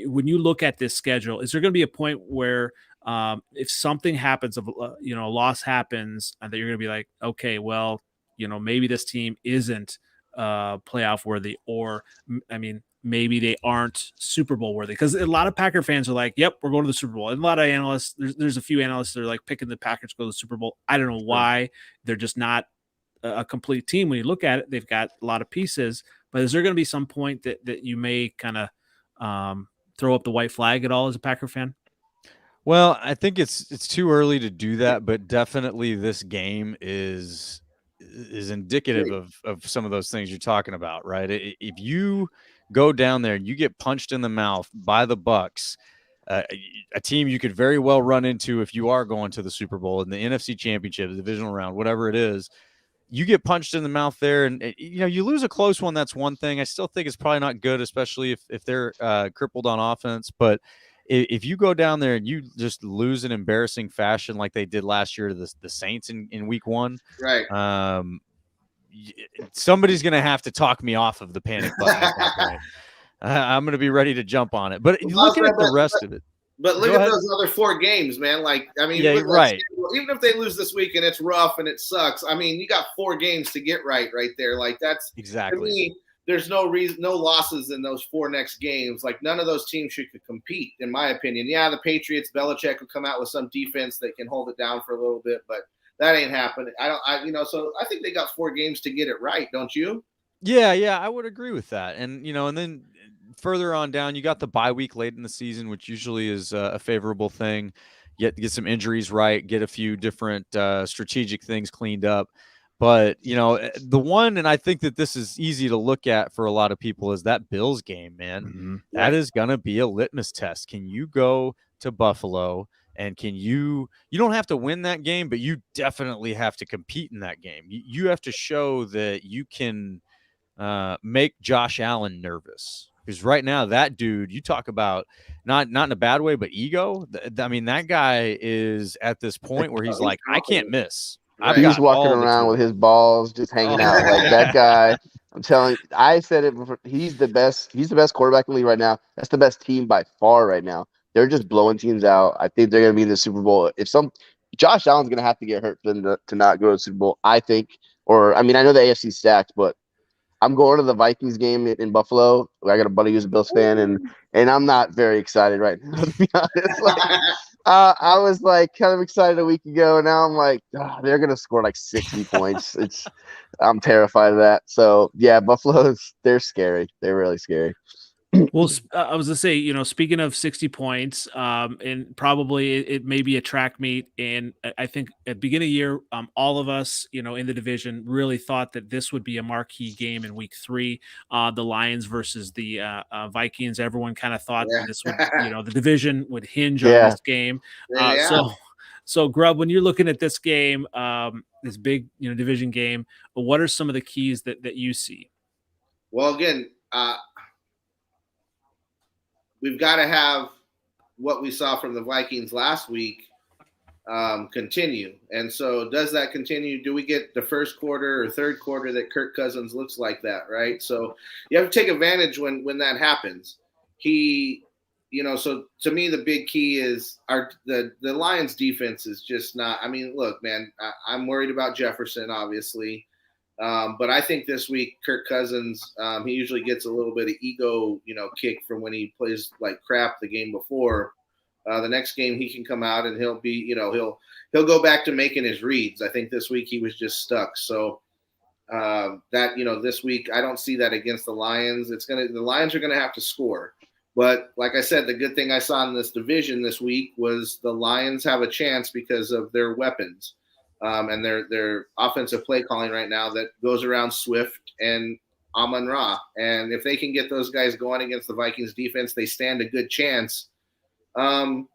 when you look at this schedule, is there going to be a point where if something happens, a loss happens, that you're going to be like, okay, well, maybe this team isn't playoff worthy, or maybe they aren't Super Bowl worthy? Because a lot of Packer fans are like, yep, we're going to the Super Bowl. And a lot of analysts, there's a few analysts that are like picking the Packers to go to the Super Bowl. I don't know why. They're just not a complete team. When you look at it, they've got a lot of pieces. But is there going to be some point that you may kind of throw up the white flag at all as a Packer fan? Well, I think it's too early to do that, but definitely this game is indicative of some of those things you're talking about, right? If you go down there and you get punched in the mouth by the Bucs, a team you could very well run into if you are going to the Super Bowl in the NFC Championship, the divisional round, whatever it is, you get punched in the mouth there, and you lose a close one. That's one thing. I still think it's probably not good, especially if they're crippled on offense. But if you go down there and you just lose in embarrassing fashion like they did last year to the Saints in week 1, right? Somebody's going to have to talk me off of the panic button at that point. I'm going to be ready to jump on it. But looking at the rest of it. But look at those other 4 games, man. Like, I mean, right. Even if they lose this week and it's rough and it sucks, I mean, you got 4 games to get right there. Like, that's exactly. To me, there's no losses in those 4 next games. Like, none of those teams should compete, in my opinion. Yeah, the Patriots, Belichick will come out with some defense that can hold it down for a little bit, but that ain't happening. So I think they got 4 games to get it right, don't you? Yeah, I would agree with that. And and then further on down, you got the bye week late in the season, which usually is a favorable thing. Get some injuries right, get a few different strategic things cleaned up. But the one, and I think that this is easy to look at for a lot of people, is that Bills game, man. Mm-hmm. That is gonna be a litmus test. Can you go to Buffalo? And you don't have to win that game, but you definitely have to compete in that game. You have to show that you can make Josh Allen nervous. Because right now, that dude, you talk about not in a bad way, but ego. I mean, that guy is at this point where he's like, I can't miss. He's walking around with his balls just hanging out. Like, that guy, I'm telling you, I said it before, he's the best quarterback in the league right now. That's the best team by far right now. They're just blowing teams out. I think they're going to be in the Super Bowl. Josh Allen's going to have to get hurt for them to not go to the Super Bowl, I think. I know the AFC's stacked, but I'm going to the Vikings game in Buffalo. I got a buddy who's a Bills fan, and I'm not very excited right now, to be honest. I was like kind of excited a week ago, and now I'm like, they're gonna score like 60 points. I'm terrified of that. So yeah, Buffalo's they're scary. They're really scary. Well, I was gonna say, speaking of 60 points, and probably it may be a track meet, and I think at the beginning of the year, all of us, in the division really thought that this would be a marquee game in week 3, the Lions versus the Vikings. Everyone kind of thought that this would, the division would hinge on this game. So Grubb, when you're looking at this game, this big, division game, what are some of the keys that you see? Well, again, we've got to have what we saw from the Vikings last week continue. And so does that continue? Do we get the first quarter or third quarter that Kirk Cousins looks like that, right? So you have to take advantage when that happens. So to me, the big key is the Lions defense is just not – I mean, look, man, I'm worried about Jefferson, obviously. But I think this week, Kirk Cousins, he usually gets a little bit of ego, kick from when he plays like crap the game before. The next game he can come out and he'll be, he'll go back to making his reads. I think this week he was just stuck. So this week I don't see that against the Lions. The Lions are gonna have to score. But like I said, the good thing I saw in this division this week was the Lions have a chance because of their weapons. And their offensive play calling right now that goes around Swift and Amon-Ra. And if they can get those guys going against the Vikings defense, they stand a good chance to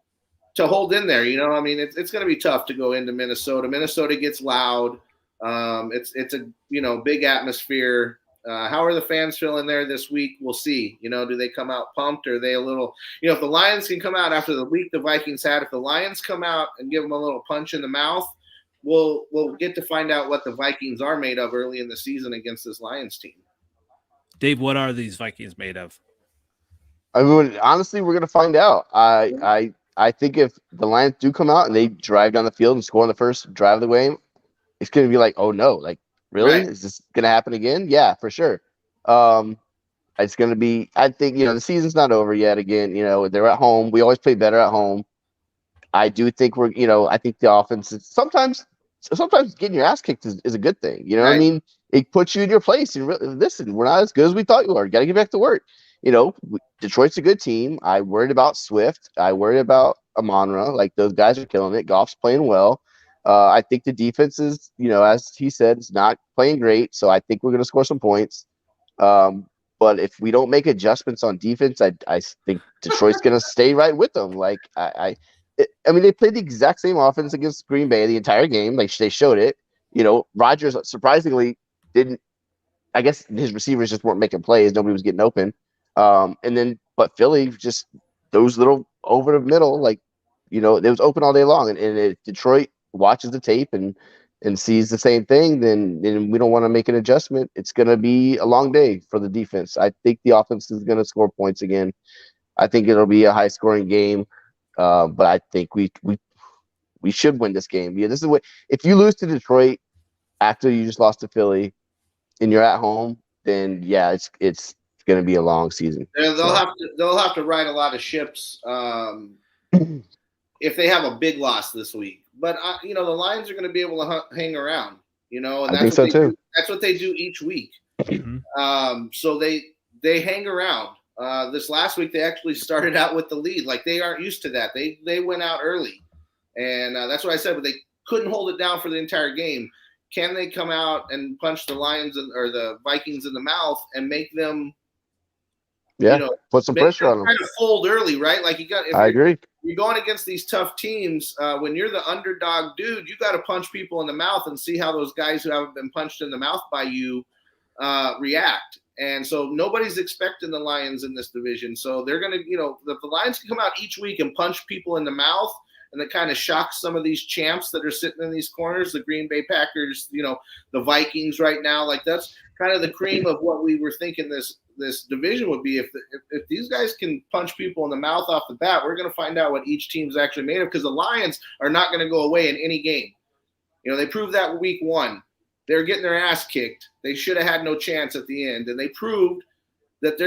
hold in there. I mean, it's going to be tough to go into Minnesota. Minnesota gets loud. It's a big atmosphere. How are the fans feeling there this week? We'll see. Do they come out pumped? Or are they a little if the Lions can come out after the week the Vikings had, if the Lions come out and give them a little punch in the mouth, we'll get to find out what the Vikings are made of early in the season against this Lions team. Dave, what are these Vikings made of? I mean, honestly, we're gonna find out. I think if the Lions do come out and they drive down the field and score on the first drive of the game, it's gonna be like, oh no, like really? Right. Is this gonna happen again? Yeah, for sure. It's gonna be. I think the season's not over yet. Again, they're at home. We always play better at home. I do think I think the offense is sometimes getting your ass kicked is a good thing. Right. What I mean? It puts you in your place. And listen, we're not as good as we thought you are. You got to get back to work. Detroit's a good team. I worried about Swift. I worried about Amon-Ra. Like, those guys are killing it. Goff's playing well. I think the defense is, as he said, is not playing great. So I think we're going to score some points. But if we don't make adjustments on defense, I think Detroit's going to stay right with them. Like, I mean, they played the exact same offense against Green Bay the entire game. Like, they showed it. Rodgers surprisingly didn't. I guess his receivers just weren't making plays. Nobody was getting open. But Philly just those little over the middle, like, it was open all day long. And if Detroit watches the tape and sees the same thing, then we don't want to make an adjustment. It's going to be a long day for the defense. I think the offense is going to score points again. I think it'll be a high scoring game. But I think we should win this game. Yeah, this is what if you lose to Detroit after you just lost to Philly and you're at home, then yeah, it's going to be a long season. They'll have to ride a lot of ships if they have a big loss this week. But the Lions are going to be able to hang around. And I think so too. That's what they do each week. So they hang around. This last week, they actually started out with the lead. Like, they aren't used to that. They went out early. And that's what I said, but they couldn't hold it down for the entire game. Can they come out and punch the Lions or the Vikings in the mouth and make them, put some pressure on them? Kind of fold early, right? Like, I agree. You're going against these tough teams. When you're the underdog dude, you got to punch people in the mouth and see how those guys who haven't been punched in the mouth by you react. And so nobody's expecting the Lions in this division. So they're going to, the Lions can come out each week and punch people in the mouth, and that kind of shocks some of these champs that are sitting in these corners, the Green Bay Packers, the Vikings right now. Like, that's kind of the cream of what we were thinking this division would be. If these guys can punch people in the mouth off the bat, we're going to find out what each team's actually made of, because the Lions are not going to go away in any game. They proved that week 1. They were getting their ass kicked. They should have had no chance at the end. And they proved that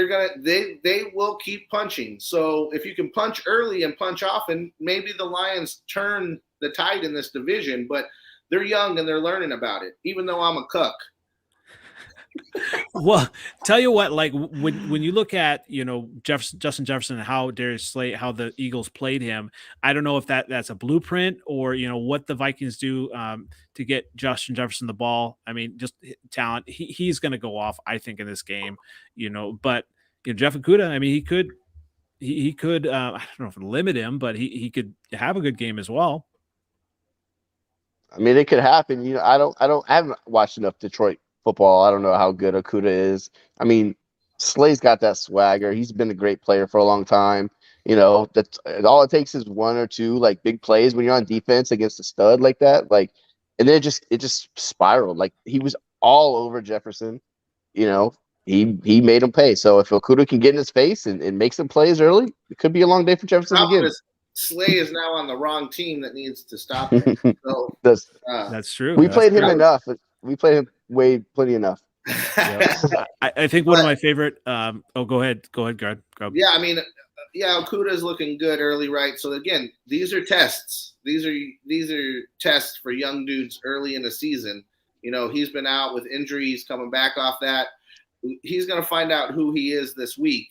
they will keep punching. So if you can punch early and punch often, maybe the Lions turn the tide in this division, but they're young and they're learning about it, even though I'm a cuck. Well, tell you what, like when you look at, Justin Jefferson and how Darius Slay, how the Eagles played him, I don't know if that's a blueprint or, what the Vikings do to get Justin Jefferson the ball. I mean, just talent. He's going to go off, I think, in this game, but Jeff Okudah, I mean, he could, I don't know if limit him, but he could have a good game as well. I mean, it could happen. I haven't watched enough Detroit football. I don't know how good Okudah is. I mean, Slay's got that swagger. He's been a great player for a long time. That all it takes is one or two like big plays when you're on defense against a stud like that. Like, and then it just spiraled. Like he was all over Jefferson. He made him pay. So if Okudah can get in his face and make some plays early, it could be a long day for Jefferson again. Slay is now on the wrong team that needs to stop him. So that's true. We played him enough. We played him plenty enough. I think one of my favorite. Go ahead, Grubb. Yeah, I mean, Okudah is looking good early, right? So again, these are tests. These are tests for young dudes early in the season. He's been out with injuries, coming back off that. He's going to find out who he is this week.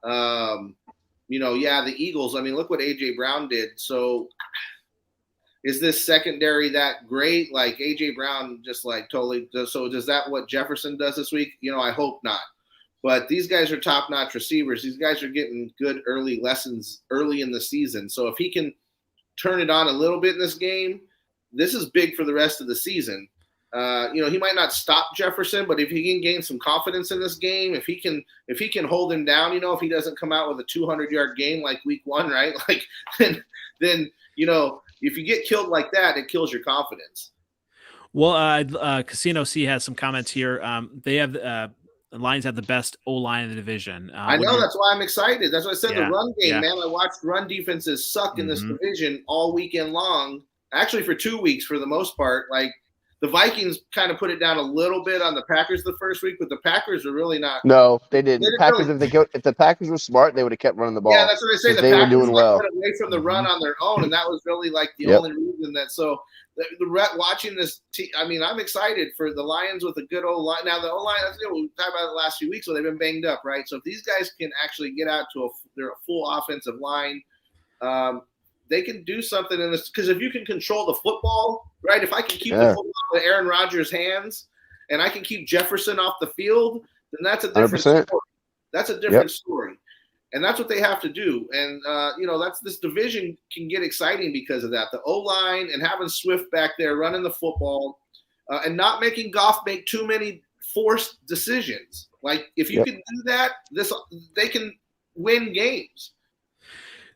The Eagles. I mean, look what AJ Brown did. So. Is this secondary that great? Like A.J. Brown just like totally – so does that what Jefferson does this week? I hope not. But these guys are top-notch receivers. These guys are getting good early lessons early in the season. So if he can turn it on a little bit in this game, this is big for the rest of the season. He might not stop Jefferson, but if he can gain some confidence in this game, if he can hold him down, if he doesn't come out with a 200-yard game like week 1, right? Like then if you get killed like that, it kills your confidence. Well, Casino C has some comments here. They have the Lions have the best O-line in the division. I know, that's why I'm excited. That's why I said the run game, man. I watched run defenses suck in this division all weekend long. Actually, for 2 weeks for the most part. Like the Vikings kind of put it down a little bit on the Packers the first week, but the Packers are really not. No, they didn't. If the Packers were smart, they would have kept running the ball. Yeah, that's what I say. The Packers were doing well. Got away from the run on their own, and that was really like the only reason that. So watching this, I mean, I'm excited for the Lions with a good O-line. Now the O-line, we talked about it the last few weeks, so they've been banged up, right? So if these guys can actually get out to their full offensive line, they can do something in this. Because if you can control the football, right? If I can keep the football in Aaron Rodgers' hands, and I can keep Jefferson off the field, then that's a different 100%. story. That's a different story. And that's what they have to do. And, that's this division can get exciting because of that. The O-line and having Swift back there running the football and not making Goff make too many forced decisions. Like, if you can do that, they can win games.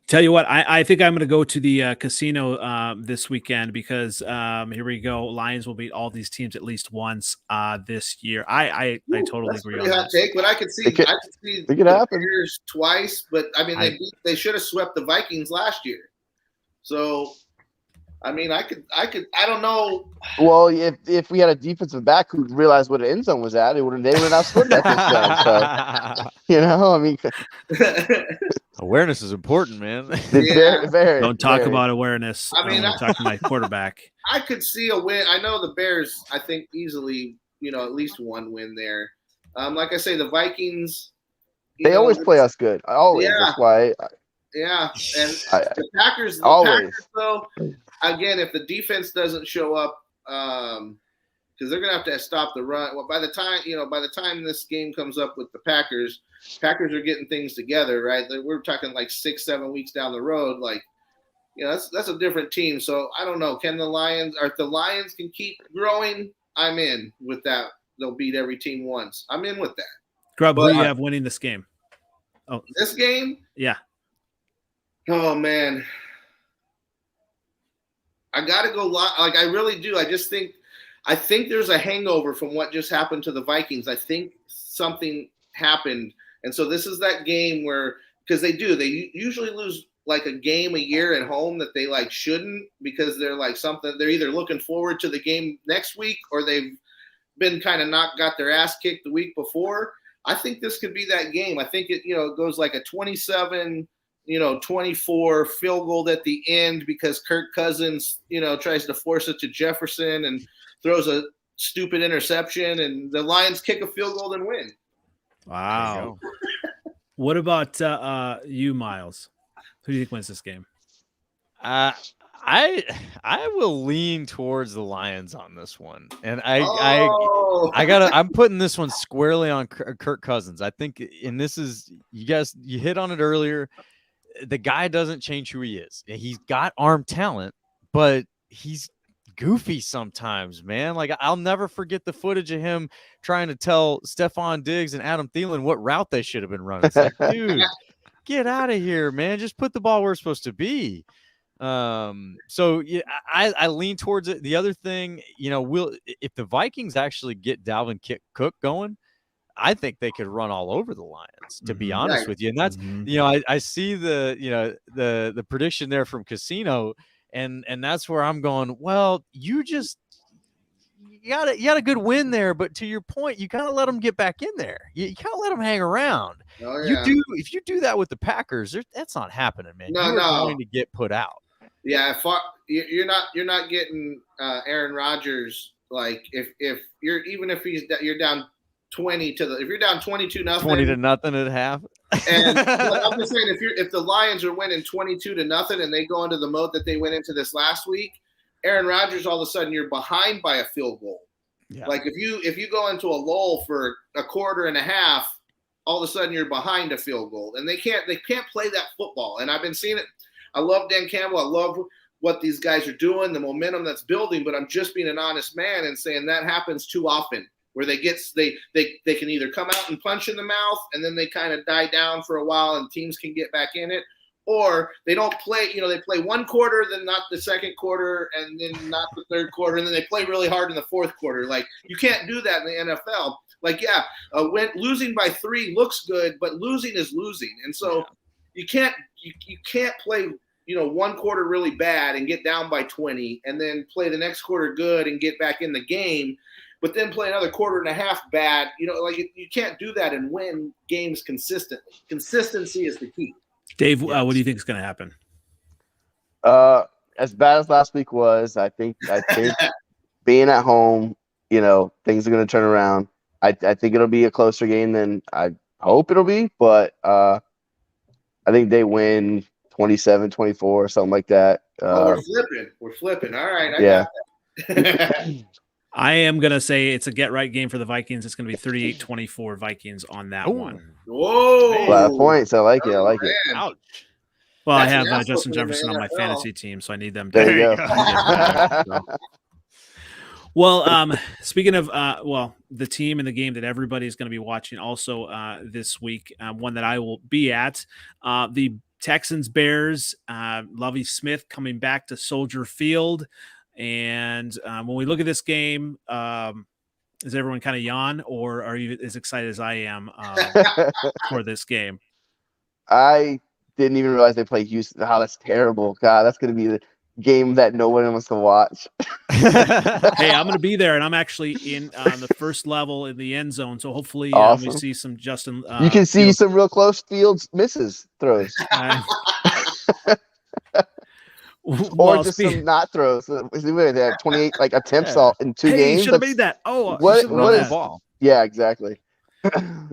Tell you what, I think I'm going to go to the casino this weekend because here we go. Lions will beat all these teams at least once this year. I totally agree on that. Take, but I could see it could happen twice, but I mean they should have swept the Vikings last year. So I mean, I don't know. Well, if we had a defensive back who realized what an end zone was at, they would have not scored that touchdown. So, I mean, awareness is important, man. It's very. Don't talk about awareness. I mean, I'm talking to my quarterback. I could see a win. I know the Bears. I think easily, at least one win there. Like I say, the Vikings. They always play us good. Always. Yeah. That's why. Yeah, and the Packers. Always. Though, again, if the defense doesn't show up, because they're gonna have to stop the run. Well, by the time this game comes up with the Packers are getting things together, right? We're talking like 6-7 weeks down the road. Like, that's a different team. So I don't know. Can the Lions? Or if the Lions can keep growing, I'm in with that. They'll beat every team once. I'm in with that. Grubb, who do you have winning this game? Oh, this game? Yeah. Oh man. I gotta go like I really do. I think there's a hangover from what just happened to the Vikings. I think something happened. And so this is that game where, because they usually lose like a game a year at home that they like shouldn't, because they're like they're either looking forward to the game next week or they've been kind of got their ass kicked the week before. I think this could be that game. I think it goes like a 27, 24 field goal at the end because Kirk Cousins, tries to force it to Jefferson and throws a stupid interception, and the Lions kick a field goal and win. Wow. What about you, Miles? Who do you think wins this game? I will lean towards the Lions on this one, and I'm putting this one squarely on Kirk Cousins. I think, and this is you hit on it earlier. The guy doesn't change who he is. He's got arm talent, but he's goofy sometimes, man. Like, I'll never forget the footage of him trying to tell Stephon Diggs and Adam Thielen what route they should have been running. It's like, dude, get out of here, man. Just put the ball where it's supposed to be. So yeah, I lean towards it. The other thing, if the Vikings actually get Dalvin Cook going, I think they could run all over the Lions, to be honest with you. And that's, I see the prediction there from Casino, and that's where I'm going, well, you got a good win there, but to your point, you gotta let them get back in there. You can't let them hang around. Oh, yeah. If you do that with the Packers, that's not happening, man. You're going to get put out. Yeah, you're not getting Aaron Rodgers. Like if you're down 20 if you're down 22-0, 20-0 at half. And I'm just saying, if the Lions are winning 22-0 and they go into the mode that they went into this last week, Aaron Rodgers, all of a sudden you're behind by a field goal. Yeah. Like if you go into a lull for a quarter and a half, all of a sudden you're behind a field goal, and they can't play that football. And I've been seeing it. I love Dan Campbell. I love what these guys are doing, the momentum that's building. But I'm just being an honest man and saying that happens too often, where they can either come out and punch in the mouth, and then they kind of die down for a while, and teams can get back in it. Or they don't play, they play one quarter, then not the second quarter, and then not the third quarter, and then they play really hard in the fourth quarter. Like, you can't do that in the NFL. Like, when losing by 3 looks good, but losing is losing. And so you can't play, one quarter really bad and get down by 20, and then play the next quarter good and get back in the game, but then play another quarter and a half bad. You can't do that and win games consistently. Consistency is the key. Dave, what do you think is going to happen? As bad as last week was, I think being at home, things are going to turn around. I think it'll be a closer game than I hope it'll be, but I think they win 27-24, something like that. We're flipping. All right. I got that. I am going to say it's a get-right game for the Vikings. It's going to be 38-24 Vikings on that one. Whoa. 5 points. I like it. Ouch. Well, I have Justin Jefferson on my fantasy team, so I need them. There you go. Well, speaking of, the team and the game that everybody's going to be watching also this week, one that I will be at, the Texans-Bears, Lovie Smith coming back to Soldier Field. And when we look at this game, is everyone kind of yawn, or are you as excited as I am for this game? I didn't even realize they play Houston. Oh, that's terrible. God, that's going to be the game that no one wants to watch. Hey, I'm going to be there, and I'm actually in on the first level in the end zone. So hopefully we see some Justin. You can see some real close Fields misses throws. Or just some not throws. They have 28 attempts in 2 games. You should have made that. Oh, what is ball? Yeah, exactly.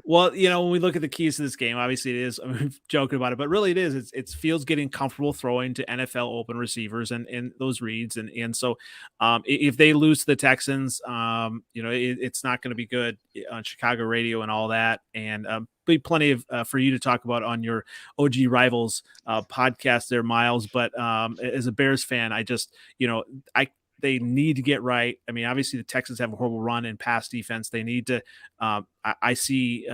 Well, when we look at the keys to this game, obviously it is, I'm joking about it, but really it is. It's Fields getting comfortable throwing to NFL open receivers and those reads. And so if they lose to the Texans, it's not going to be good on Chicago radio and all that. And be plenty of for you to talk about on your OG Rivals podcast there, Miles. But as a Bears fan, I just, they need to get right. I mean, obviously the Texans have a horrible run in pass defense. They need to, I see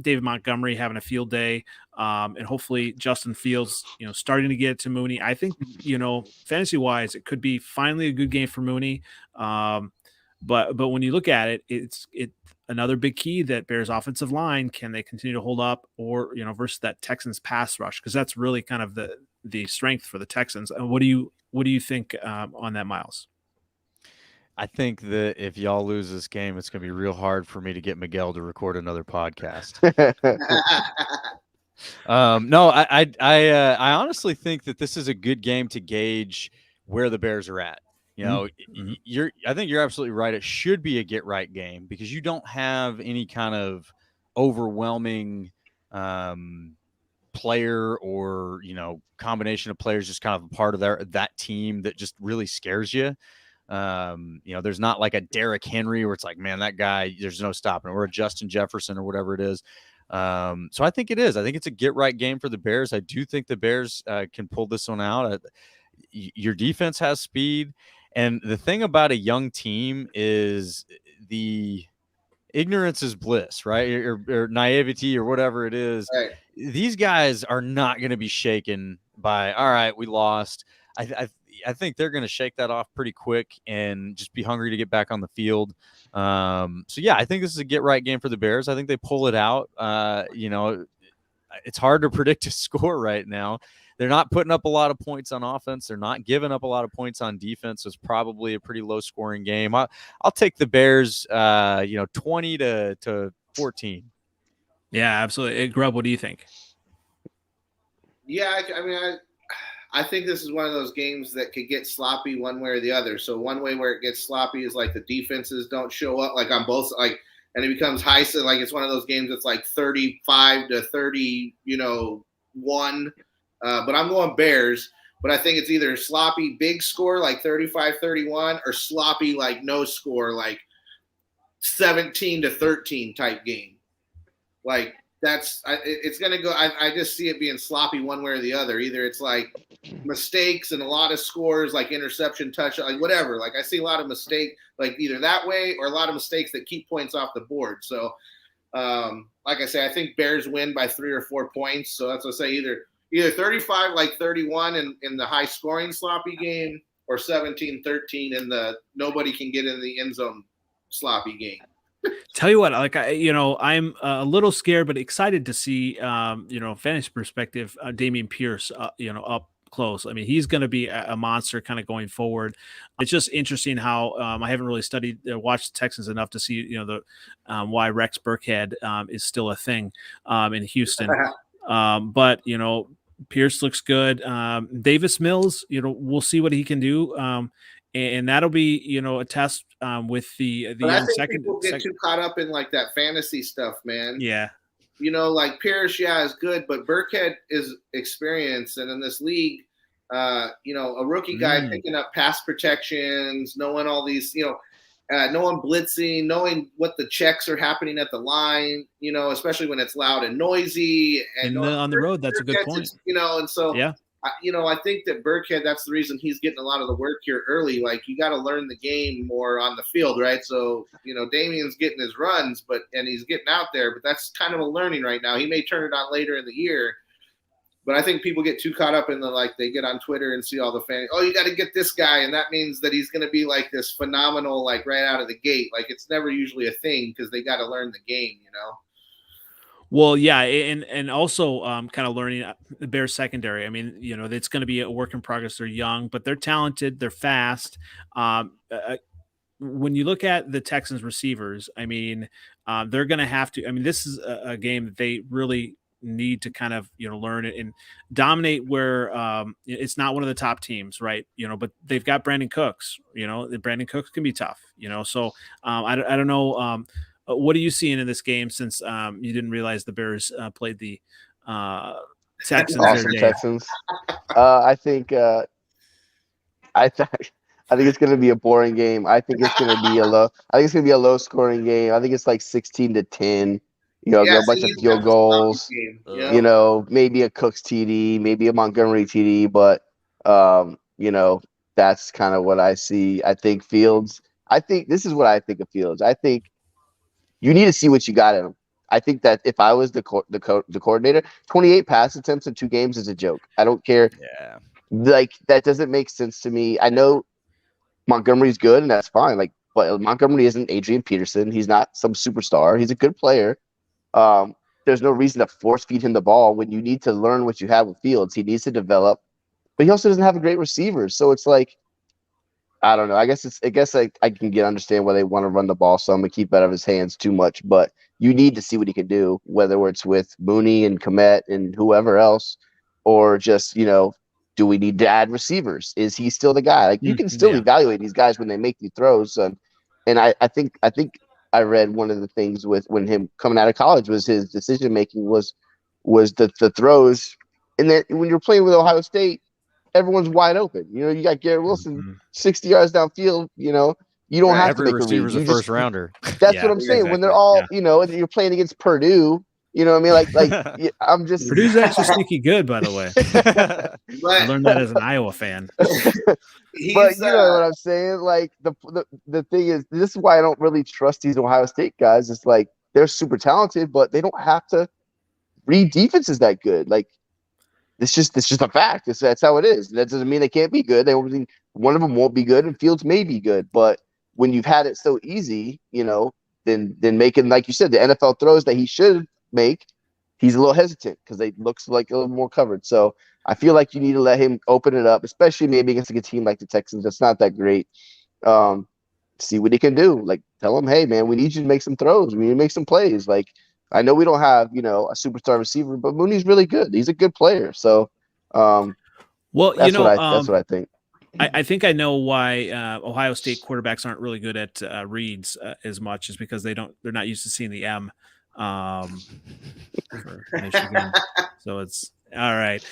David Montgomery having a field day, and hopefully Justin Fields, starting to get it to Mooney. I think, fantasy wise, it could be finally a good game for Mooney. But when you look at it, it's another big key that Bears offensive line, can they continue to hold up, or, versus that Texans pass rush? Cause that's really kind of the strength for the Texans. And what do you think on that, Miles? I think that if y'all lose this game, it's going to be real hard for me to get Miguel to record another podcast. No, I honestly think that this is a good game to gauge where the Bears are at. You know, I think you're absolutely right. It should be a get right game because you don't have any kind of overwhelming player or, combination of players just kind of a part of that team that just really scares you. There's not like a Derrick Henry where it's like, man, that guy, there's no stopping, or a Justin Jefferson or whatever it is. So I think it is. I think it's a get right game for the Bears. I do think the Bears can pull this one out. Your defense has speed. And the thing about a young team is the ignorance is bliss, right? Or naivety or whatever it is. Right. These guys are not going to be shaken by, all right, we lost. I think they're going to shake that off pretty quick and just be hungry to get back on the field. So yeah, I think this is a get right game for the Bears. I think they pull it out. It's hard to predict a score right now. They're not putting up a lot of points on offense. They're not giving up a lot of points on defense. So it's probably a pretty low scoring game. I'll take the Bears, 20 to 14. Yeah, absolutely. Grubb, what do you think? Yeah, I think this is one of those games that could get sloppy one way or the other. So one way where it gets sloppy is like the defenses don't show up like on both, like, and it becomes high. So like it's one of those games that's like 35 to 30, 1. But I'm going Bears. But I think it's either sloppy big score like 35-31 or sloppy like no score like 17-13 type game. Like it's going to go. I just see it being sloppy one way or the other. Either it's like mistakes and a lot of scores, like interception, touch, like whatever. Like I see a lot of mistakes, like either that way or a lot of mistakes that keep points off the board. So, like I say, I think Bears win by 3 or 4 points. So that's what I say, either 35, like 31 in the high scoring sloppy game, or 17-13 in the nobody can get in the end zone sloppy game. Tell you what, like I'm a little scared, but excited to see, fantasy perspective, Dameon Pierce, up close. I mean, he's going to be a monster kind of going forward. It's just interesting how I haven't really watched the Texans enough to see, why Rex Burkhead is still a thing in Houston. But Pierce looks good. Davis Mills, we'll see what he can do. And that'll be, a test with the second. People get too caught up in like that fantasy stuff, man. Yeah. Like Pierce, is good, but Burkhead is experienced, and in this league, a rookie guy picking up pass protections, knowing all these, knowing blitzing, knowing what the checks are happening at the line, especially when it's loud and noisy, and on the road. That's a good point. And so yeah. I think that Burkhead, that's the reason he's getting a lot of the work here early. Like, you got to learn the game more on the field, right? So, Damien's getting his runs, and he's getting out there, but that's kind of a learning right now. He may turn it on later in the year, but I think people get too caught up in they get on Twitter and see all the fans. Oh, you got to get this guy, and that means that he's going to be like this phenomenal, like right out of the gate. Like, it's never usually a thing because they got to learn the game, Well, yeah, and also kind of learning the Bears secondary. I mean, it's going to be a work in progress. They're young, but they're talented. They're fast. When you look at the Texans receivers, I mean, they're going to have to. I mean, this is a game that they really need to kind of learn it and dominate. Where it's not one of the top teams, right? But they've got Brandon Cooks. Brandon Cooks can be tough. So I don't know. What are you seeing in this game since you didn't realize the Bears played the Texans? Awesome Texans. I think it's going to be a boring game. I think it's going to be a low scoring game. I think it's like 16-10. A bunch of field goals. Maybe a Cooks TD, maybe a Montgomery TD, but that's kind of what I see. I think Fields. This is what I think of Fields. I think you need to see what you got in him. I think that if I was the coordinator, 28 pass attempts in 2 games is a joke. I don't care. Yeah. Like, that doesn't make sense to me. I know Montgomery's good, and that's fine. Like, but Montgomery isn't Adrian Peterson. He's not some superstar. He's a good player. There's no reason to force feed him the ball when you need to learn what you have with Fields. He needs to develop, but he also doesn't have a great receiver. So it's like, I don't know. I guess I can understand why they want to run the ball some and keep it out of his hands too much, but you need to see what he can do, whether it's with Mooney and Komet and whoever else, or just, do we need to add receivers? Is he still the guy? Like, you can still Yeah. evaluate these guys when they make these throws. And I think I read one of the things with when him coming out of college was his decision making was the throws. And then when you're playing with Ohio State, everyone's wide open. You got Garrett Wilson 60 yards downfield. You don't have to Every make a read. receiver's a first rounder. That's Yeah, what I'm saying. When they're exactly. all, and you're playing against Purdue, you know what I mean? Like I'm just Purdue's actually sneaky good, by the way. I But learned that as an Iowa fan. But he's you know what I'm saying? Like the thing is, this is why I don't really trust these Ohio State guys. It's like they're super talented, but they don't have to read defenses that good. Like it's just a fact. That's how it is. That doesn't mean they can't be good. One of them won't be good, and Fields may be good. But when you've had it so easy, then making, like you said, the NFL throws that he should make, he's a little hesitant because they looks like a little more covered. So I feel like you need to let him open it up, especially maybe against a team like the Texans that's not that great. See what he can do. Like, tell him, hey man, we need you to make some throws. We need to make some plays. Like, I know we don't have a superstar receiver, but Mooney's really good. He's a good player. So Well, that's what I think. I think I know why Ohio State quarterbacks aren't really good at reads as much, is because they're not used to seeing the M for Michigan. So it's all right.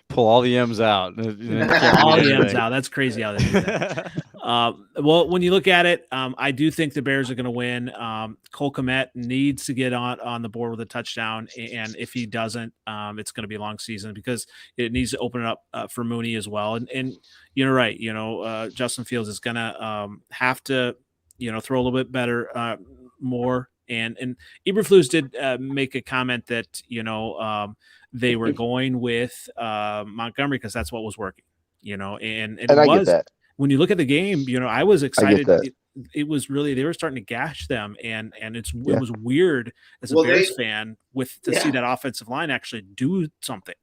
Pull all the M's out. All the M's out. That's crazy how they do that. Well, when you look at it, I do think the Bears are going to win. Cole Kmet needs to get on the board with a touchdown, and if he doesn't, it's going to be a long season because it needs to open it up for Mooney as well. And you're right. Justin Fields is going to have to throw a little bit better, more. And Eberflus did make a comment that they were going with Montgomery because that's what was working. And I get that. When you look at the game, I was excited. It was really, they were starting to gash them, and it was weird as a Bears fan to see that offensive line actually do something.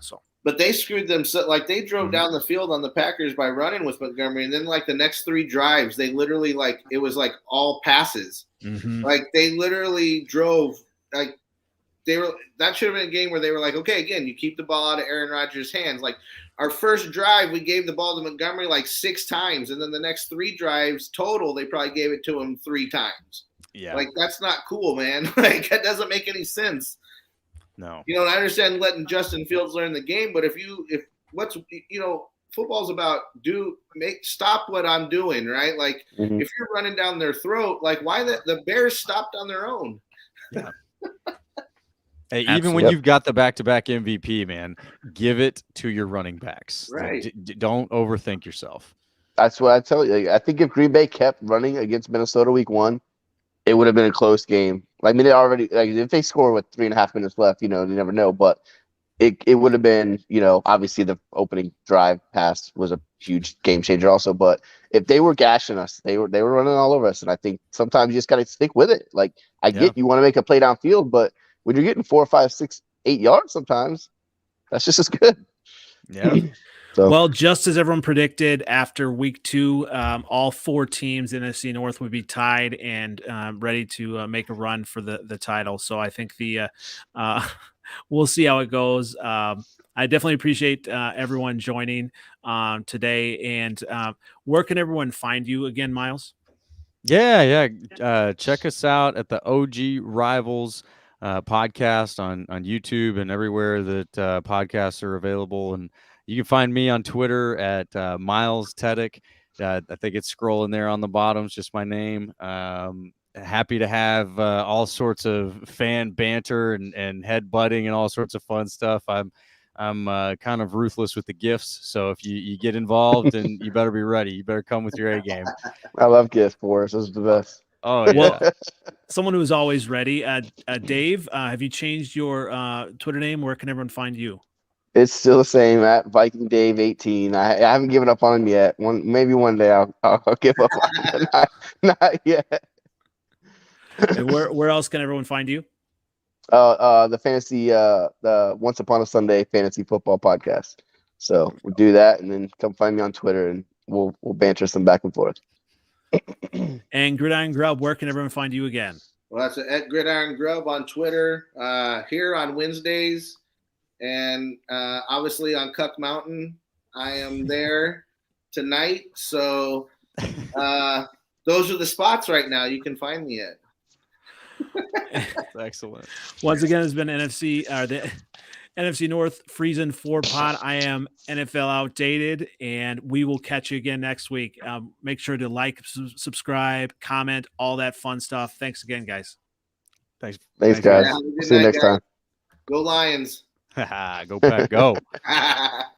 So. But they screwed them. So, like, they drove down the field on the Packers by running with Montgomery, and then like the next 3 drives, they literally it was like all passes. Mm-hmm. Like they literally drove like. That should have been a game where they were like, okay, again, you keep the ball out of Aaron Rodgers' hands. Like our first drive, we gave the ball to Montgomery like 6 times, and then the next 3 drives total, they probably gave it to him 3 times. Yeah, like that's not cool, man. Like that doesn't make any sense. No, I understand letting Justin Fields learn the game, but if football's about stop what I'm doing, right? Like if you're running down their throat, like why the Bears stopped on their own. Yeah. Hey, even when you've got the back-to-back MVP, man, give it to your running backs. Right. Don't overthink yourself. That's what I tell you. I think if Green Bay kept running against Minnesota week 1, it would have been a close game. I mean, if they score with 3.5 minutes left, you never know. But it would have been, obviously the opening drive pass was a huge game changer also. But if they were gashing us, they were running all over us. And I think sometimes you just got to stick with it. Like I get you want to make a play downfield, but when you're getting 4, 5, 6, 8 yards, sometimes that's just as good. Yeah. So. Well, just as everyone predicted, after week 2, all 4 teams in NFC North would be tied and ready to make a run for the title. So I think we'll see how it goes. I definitely appreciate everyone joining today. And where can everyone find you again, Miles? Yeah. Check us out at the OG Rivals podcast on YouTube and everywhere that podcasts are available. And you can find me on Twitter at Miles Tedick. I think it's scrolling there on the bottom. It's just my name. Happy to have all sorts of fan banter and headbutting and all sorts of fun stuff. I'm kind of ruthless with the gifts. So if you get involved, and you better be ready. You better come with your A game. I love gifts, Boris. Those are the best. Oh, yeah. Well, someone who's always ready. Dave, have you changed your Twitter name? Where can everyone find you? It's still the same at Viking Dave 18. I haven't given up on him yet. Maybe one day I'll give up on him. Not yet. And where else can everyone find you? The fantasy, the Once Upon a Sunday fantasy football podcast. So we'll do that, and then come find me on Twitter, and we'll banter some back and forth. And Gridiron Grubb, where can everyone find you again? Well, that's at Gridiron Grubb on Twitter, here on Wednesdays, and obviously on Cuck Mountain. I am there tonight. So those are the spots right now you can find me at. That's excellent. Once again, it's been the NFC North Freezin 4 Pod. I am NFL Outdated, and we will catch you again next week. Make sure to like, subscribe, comment, all that fun stuff. Thanks again, guys. Thanks guys. Yeah, See you next time. Go Lions. Go Pack, go.